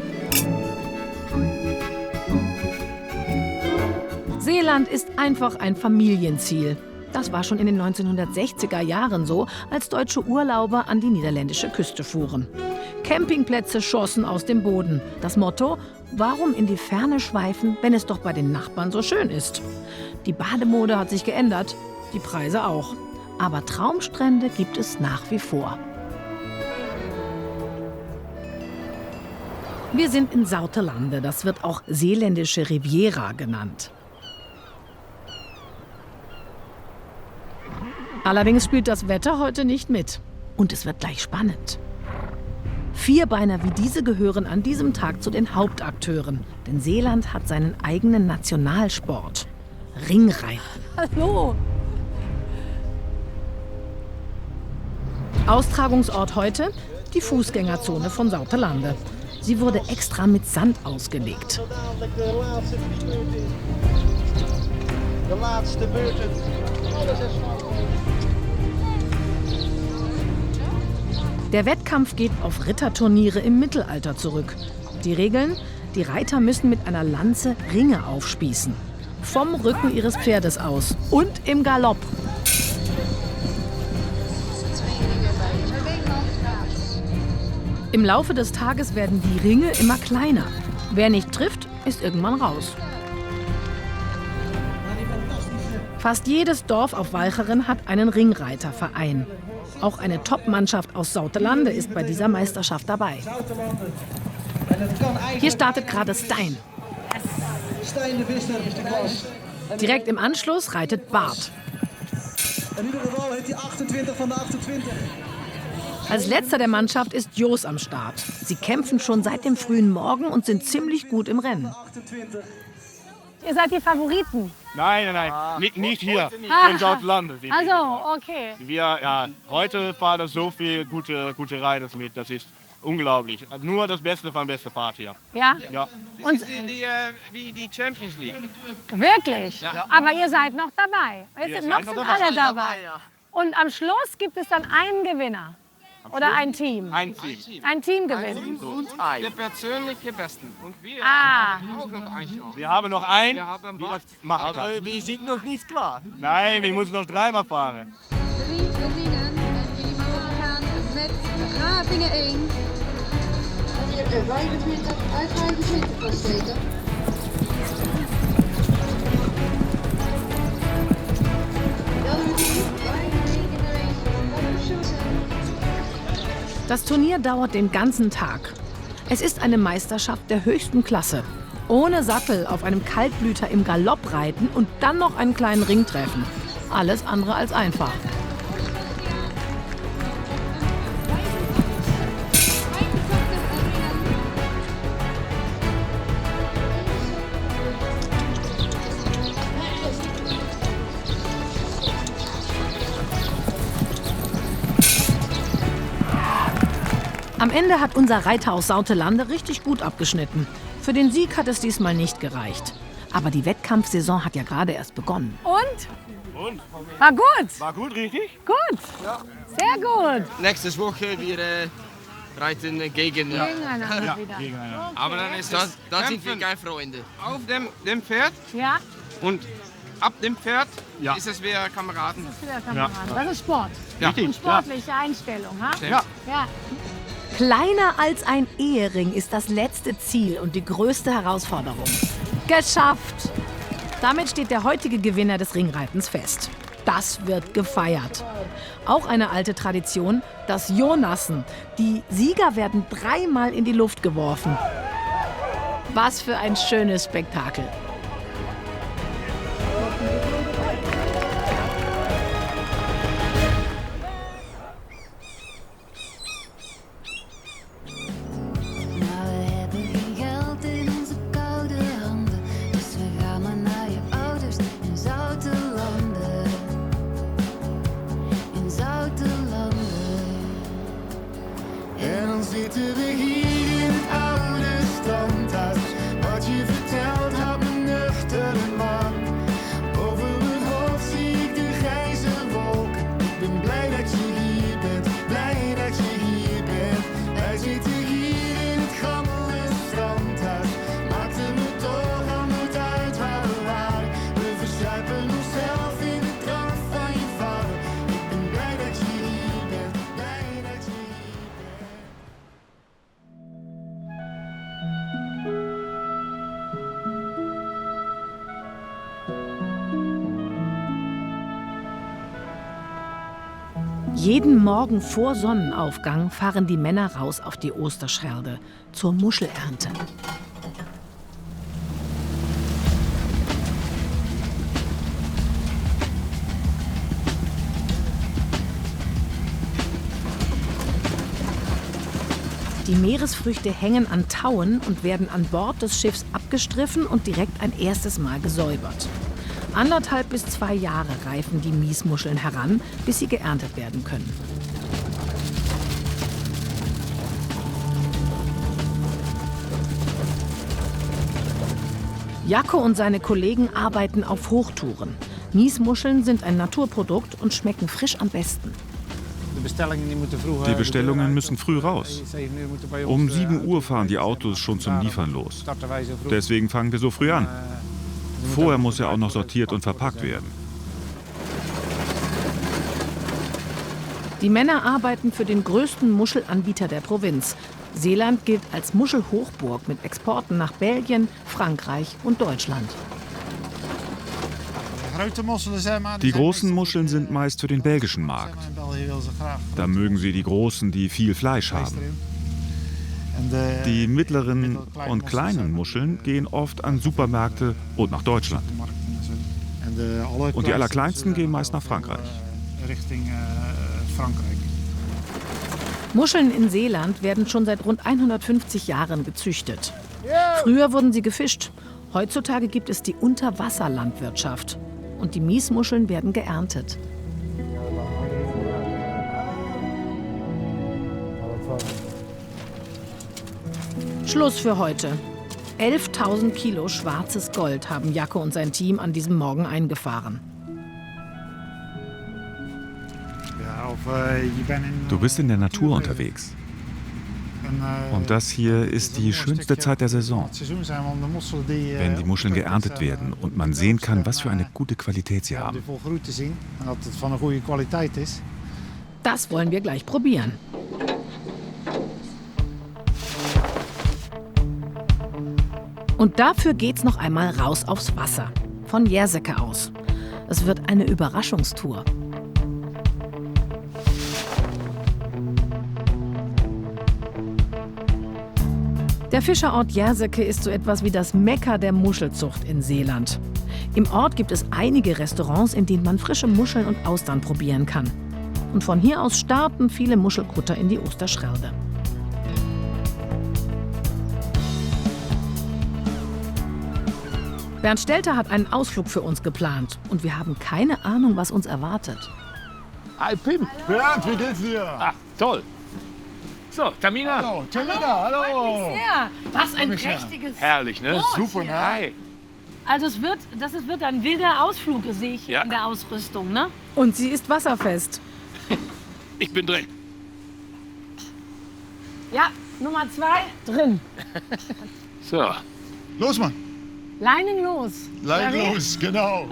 Seeland ist einfach ein Familienziel. Das war schon in den 1960er Jahren so, als deutsche Urlauber an die niederländische Küste fuhren. Campingplätze schossen aus dem Boden. Das Motto: Warum in die Ferne schweifen, wenn es doch bei den Nachbarn so schön ist? Die Bademode hat sich geändert, die Preise auch. Aber Traumstrände gibt es nach wie vor. Wir sind in Sautelande, das wird auch seeländische Riviera genannt. Allerdings spielt das Wetter heute nicht mit. Und es wird gleich spannend. Vierbeiner wie diese gehören an diesem Tag zu den Hauptakteuren. Denn Seeland hat seinen eigenen Nationalsport: Ringreiten. Hallo. Austragungsort heute: die Fußgängerzone von Sautelande. Sie wurde extra mit Sand ausgelegt. Der Wettkampf geht auf Ritterturniere im Mittelalter zurück. Die Regeln: Die Reiter müssen mit einer Lanze Ringe aufspießen. Vom Rücken ihres Pferdes aus und im Galopp. Im Laufe des Tages werden die Ringe immer kleiner. Wer nicht trifft, ist irgendwann raus. Fast jedes Dorf auf Walcheren hat einen Ringreiterverein. Auch eine Top-Mannschaft aus Sautelande ist bei dieser Meisterschaft dabei. Hier startet gerade Stein. Direkt im Anschluss reitet Bart. Als letzter der Mannschaft ist Jos am Start. Sie kämpfen schon seit dem frühen Morgen und sind ziemlich gut im Rennen. Ihr seid die Favoriten? Nein. Nicht hier, in Sautelande. Also, okay. Heute fahren so viele gute Reiter mit, das ist unglaublich. Nur das Beste von beste Fahrt hier. Ja? Ja. Und wie die Champions League. wirklich? Ja. Aber ihr seid noch dabei. Noch sind alle dabei. Ja. Und am Schluss gibt es dann einen Gewinner. Oder ein Team? Ein Team. Ein Team gewinnt. Und der persönliche Besten. Und wir haben auch noch einen. Wir haben noch einen, wie das machen kann. Aber wir sind noch nicht klar. Nein, wir müssen noch 3-mal fahren. 3 Vlingen en jullie mogen gaan met Gravingen 1. Hier de 25 uit 25 vaststeken. Das Turnier dauert den ganzen Tag. Es ist eine Meisterschaft der höchsten Klasse. Ohne Sattel auf einem Kaltblüter im Galopp reiten und dann noch einen kleinen Ring treffen. Alles andere als einfach. Am Ende hat unser Reiter aus Sautelande richtig gut abgeschnitten. Für den Sieg hat es diesmal nicht gereicht. Aber die Wettkampfsaison hat ja gerade erst begonnen. Und? War gut? War gut, richtig? Gut. Ja. Sehr gut. Nächste Woche wir reiten Gegeneinander wieder. Gegeneinander. Aber dann ist das, dann sind wir keine Freunde. Auf dem Pferd Ja. und ab dem Pferd ist es wieder Kameraden. Das ist wieder Kameraden. Das ist Sport. Ja. Eine sportliche Einstellung, ha? Ja. Kleiner als ein Ehering ist das letzte Ziel und die größte Herausforderung. Geschafft! Damit steht der heutige Gewinner des Ringreitens fest. Das wird gefeiert. Auch eine alte Tradition, das Jonassen. Die Sieger werden 3-mal in die Luft geworfen. Was für ein schönes Spektakel. Jeden Morgen vor Sonnenaufgang fahren die Männer raus auf die Osterschelde zur Muschelernte. Die Meeresfrüchte hängen an Tauen und werden an Bord des Schiffs abgestriffen und direkt ein erstes Mal gesäubert. 1,5 bis 2 Jahre reifen die Miesmuscheln heran, bis sie geerntet werden können. Jacko und seine Kollegen arbeiten auf Hochtouren. Miesmuscheln sind ein Naturprodukt und schmecken frisch am besten. Die Bestellungen müssen früh raus. Um 7 Uhr fahren die Autos schon zum Liefern los. Deswegen fangen wir so früh an. Vorher muss ja auch noch sortiert und verpackt werden. Die Männer arbeiten für den größten Muschelanbieter der Provinz. Seeland gilt als Muschelhochburg mit Exporten nach Belgien, Frankreich und Deutschland. Die großen Muscheln sind meist für den belgischen Markt. Da mögen sie die großen, die viel Fleisch haben. Die mittleren und kleinen Muscheln gehen oft an Supermärkte und nach Deutschland. Und die allerkleinsten gehen meist nach Frankreich. Muscheln in Seeland werden schon seit rund 150 Jahren gezüchtet. Früher wurden sie gefischt. Heutzutage gibt es die Unterwasserlandwirtschaft. Und die Miesmuscheln werden geerntet. Schluss für heute. 11.000 Kilo schwarzes Gold haben Jacke und sein Team an diesem Morgen eingefahren. Du bist in der Natur unterwegs. Und das hier ist die schönste Zeit der Saison. Wenn die Muscheln geerntet werden und man sehen kann, was für eine gute Qualität sie haben. Das wollen wir gleich probieren. Und dafür geht's noch einmal raus aufs Wasser. Von Jerseke aus. Es wird eine Überraschungstour. Der Fischerort Jerseke ist so etwas wie das Mekka der Muschelzucht in Seeland. Im Ort gibt es einige Restaurants, in denen man frische Muscheln und Austern probieren kann. Und von hier aus starten viele Muschelkutter in die Oosterschelde. Bernd Stelter hat einen Ausflug für uns geplant. Und wir haben keine Ahnung, was uns erwartet. Hi Pim. Bernd, wie geht's dir? Ach, toll. So, Tamina. Hallo, Tamina, hallo. Was ein prächtiges Herrlich, ne? Boot. Super, ne? Hi. Also es wird ein wilder Ausflug, sehe ich Ja. in der Ausrüstung, ne? Und sie ist wasserfest. Ich bin drin. Ja, Nummer 2 drin. So. Los, Mann. Leinen los. Leinen Ja, los, genau.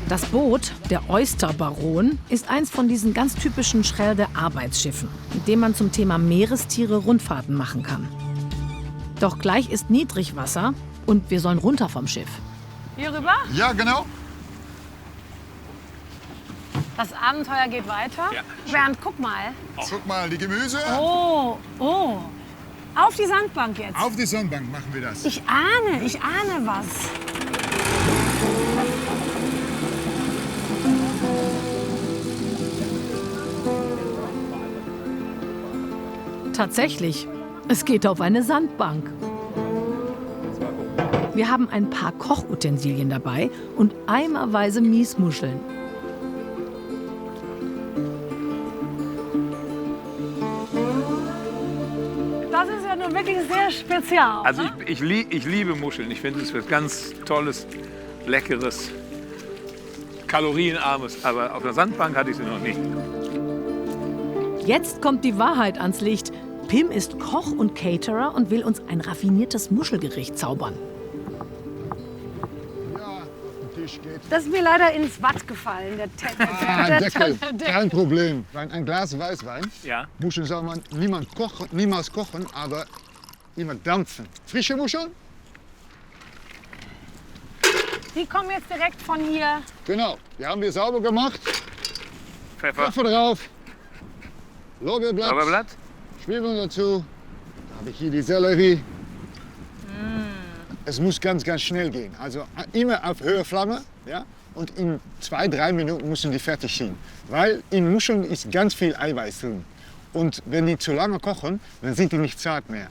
Das Boot, der Oysterbaron, ist eins von diesen ganz typischen Schelde-Arbeitsschiffen, mit dem man zum Thema Meerestiere Rundfahrten machen kann. Doch gleich ist Niedrigwasser und wir sollen runter vom Schiff. Hier rüber? Ja, genau. Das Abenteuer geht weiter. Ja. Bernd, guck mal. Guck mal, die Gemüse. Oh, oh. Auf die Sandbank jetzt. Auf die Sonnenbank machen wir das. Ich ahne was. Tatsächlich, es geht auf eine Sandbank. Wir haben ein paar Kochutensilien dabei und eimerweise Miesmuscheln. Das ist ja nun wirklich sehr spezial. Also ne? ich liebe Muscheln. Ich finde, es ist was ganz Tolles, Leckeres, Kalorienarmes. Aber auf der Sandbank hatte ich sie noch nie. Jetzt kommt die Wahrheit ans Licht. Pim ist Koch und Caterer und will uns ein raffiniertes Muschelgericht zaubern. Das ist mir leider ins Watt gefallen. Der Deckel, kein Problem. Ein Glas Weißwein. Ja. Muscheln soll man niemals kochen, aber immer dampfen. Frische Muscheln? Die kommen jetzt direkt von hier. Genau, die haben wir sauber gemacht. Pfeffer. Pfeffer drauf. Lorbeerblatt. Lorbeerblatt. Zwiebeln dazu. Da habe ich hier die Sellerie. Es muss ganz schnell gehen. Also immer auf höhere Flamme. Ja? Und in 2-3 Minuten müssen die fertig sein. Weil in Muscheln ist ganz viel Eiweiß drin. Und wenn die zu lange kochen, dann sind die nicht zart mehr.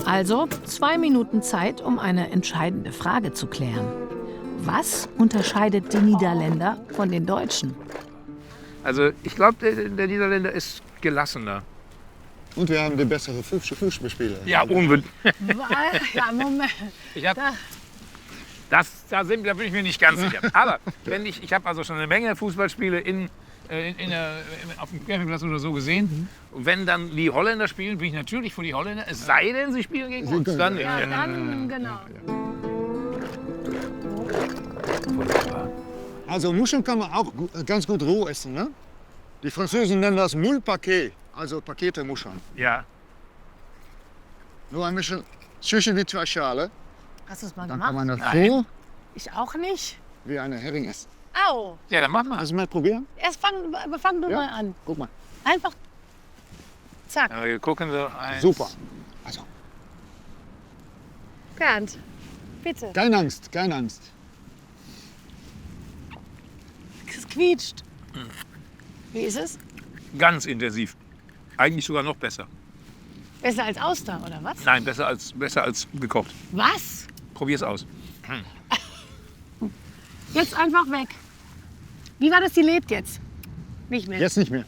Also 2 Minuten Zeit, um eine entscheidende Frage zu klären. Was unterscheidet die Niederländer von den Deutschen? Also ich glaube, der Niederländer ist gelassener. Und wir haben die bessere Fußballspieler. Ja, unbedingt. Ja, Moment. Da bin ich mir nicht ganz sicher. Aber ich habe also schon eine Menge Fußballspiele auf dem Campingplatz oder so gesehen. Und wenn dann die Holländer spielen, bin ich natürlich für die Holländer. Es sei denn, sie spielen gegen uns. Dann nicht. Ja, dann genau. Also Muscheln kann man auch ganz gut roh essen. Ne? Die Franzosen nennen das Moule Paquet, also Pakete Muscheln. Ja. Nur ein bisschen zwischen die zwei Schale. Hast du es mal Dann gemacht? kann man das so Ich auch nicht. wie eine Hering essen. Au! Ja, dann mach mal. Kannst du mal probieren? Fang du Ja? mal an. Guck mal. Einfach. Zack. Ja, wir gucken so eins. Super. Also, Bernd, bitte. keine Angst, keine Angst. Es quietscht. Wie ist es? Ganz intensiv. Eigentlich sogar noch besser. Besser als Auster, oder was? Nein, besser als gekocht. Was? Probier's aus. Jetzt einfach weg. Wie war das, die lebt jetzt? Nicht mehr. Jetzt nicht mehr.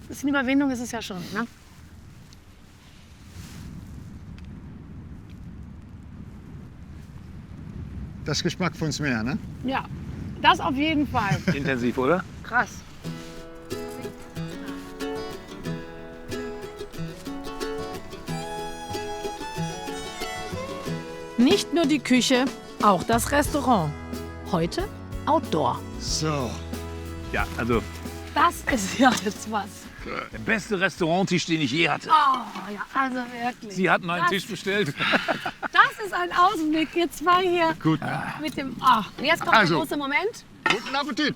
Ein bisschen Überwindung ist es ja schon, ne? Das Geschmack von uns mehr, ne? Ja, das auf jeden Fall. Intensiv, oder? Krass. Nicht nur die Küche, auch das Restaurant. Heute Outdoor. So. Ja, also Das ist ja jetzt was. der beste Restauranttisch, den ich je hatte. Oh, ja, also wirklich. Sie hatten einen Das- Tisch bestellt. Das ist ein Ausblick. Ihr zwei hier Gut. mit dem... Oh. Und jetzt kommt Also. der große Moment. Guten Appetit.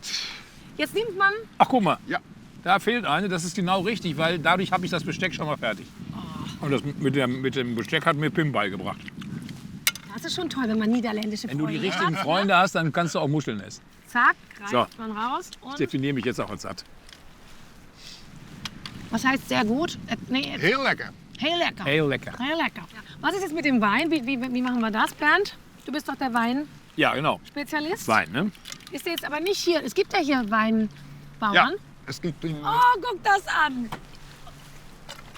Jetzt nimmt man... Ach, guck mal. Ja. Da fehlt eine. Das ist genau richtig, weil dadurch habe ich das Besteck schon mal fertig. Und das mit dem Besteck hat mir Pim beigebracht. Das ist schon toll, wenn man niederländische Wenn du die Freunde richtigen hat. Freunde hast, dann kannst du auch Muscheln essen. Zack, greift So. man raus. Ich Und definiere mich jetzt auch als satt. was heißt sehr gut? Nee, Heel lecker. heel lecker. Heel lecker. Heel lecker. Was ist jetzt mit dem Wein? Wie machen wir das, Bernd? Du bist doch der Weinspezialist. Ja, genau. Wein, ne? Ist der jetzt aber nicht hier. Es gibt ja hier Weinbauern. Ja, es gibt den. Oh, guck das an.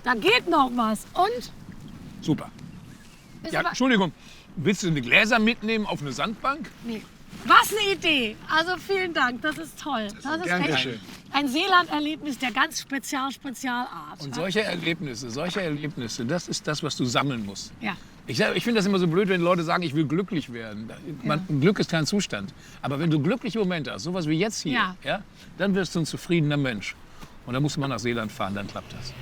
Da geht noch was. Und? Super. Ist Ja, aber- Entschuldigung, willst du eine Gläser mitnehmen auf eine Sandbank? Nee. Was eine Idee! Also vielen Dank, das ist toll. Das ist Gern echt geschehen. ein Seeland-Erlebnis der ganz Spezialart. Und solche Erlebnisse, das ist das, was du sammeln musst. Ja. Ich finde das immer so blöd, wenn Leute sagen, ich will glücklich werden. Glück ist kein Zustand. Aber wenn du glückliche Momente hast, sowas wie jetzt hier, Ja. dann wirst du ein zufriedener Mensch. Und dann musst du mal nach Seeland fahren, dann klappt das.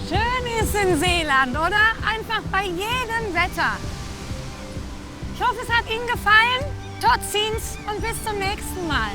Schön ist in Seeland, oder? Einfach bei jedem Wetter. Ich hoffe, es hat Ihnen gefallen. Tot ziens und bis zum nächsten Mal.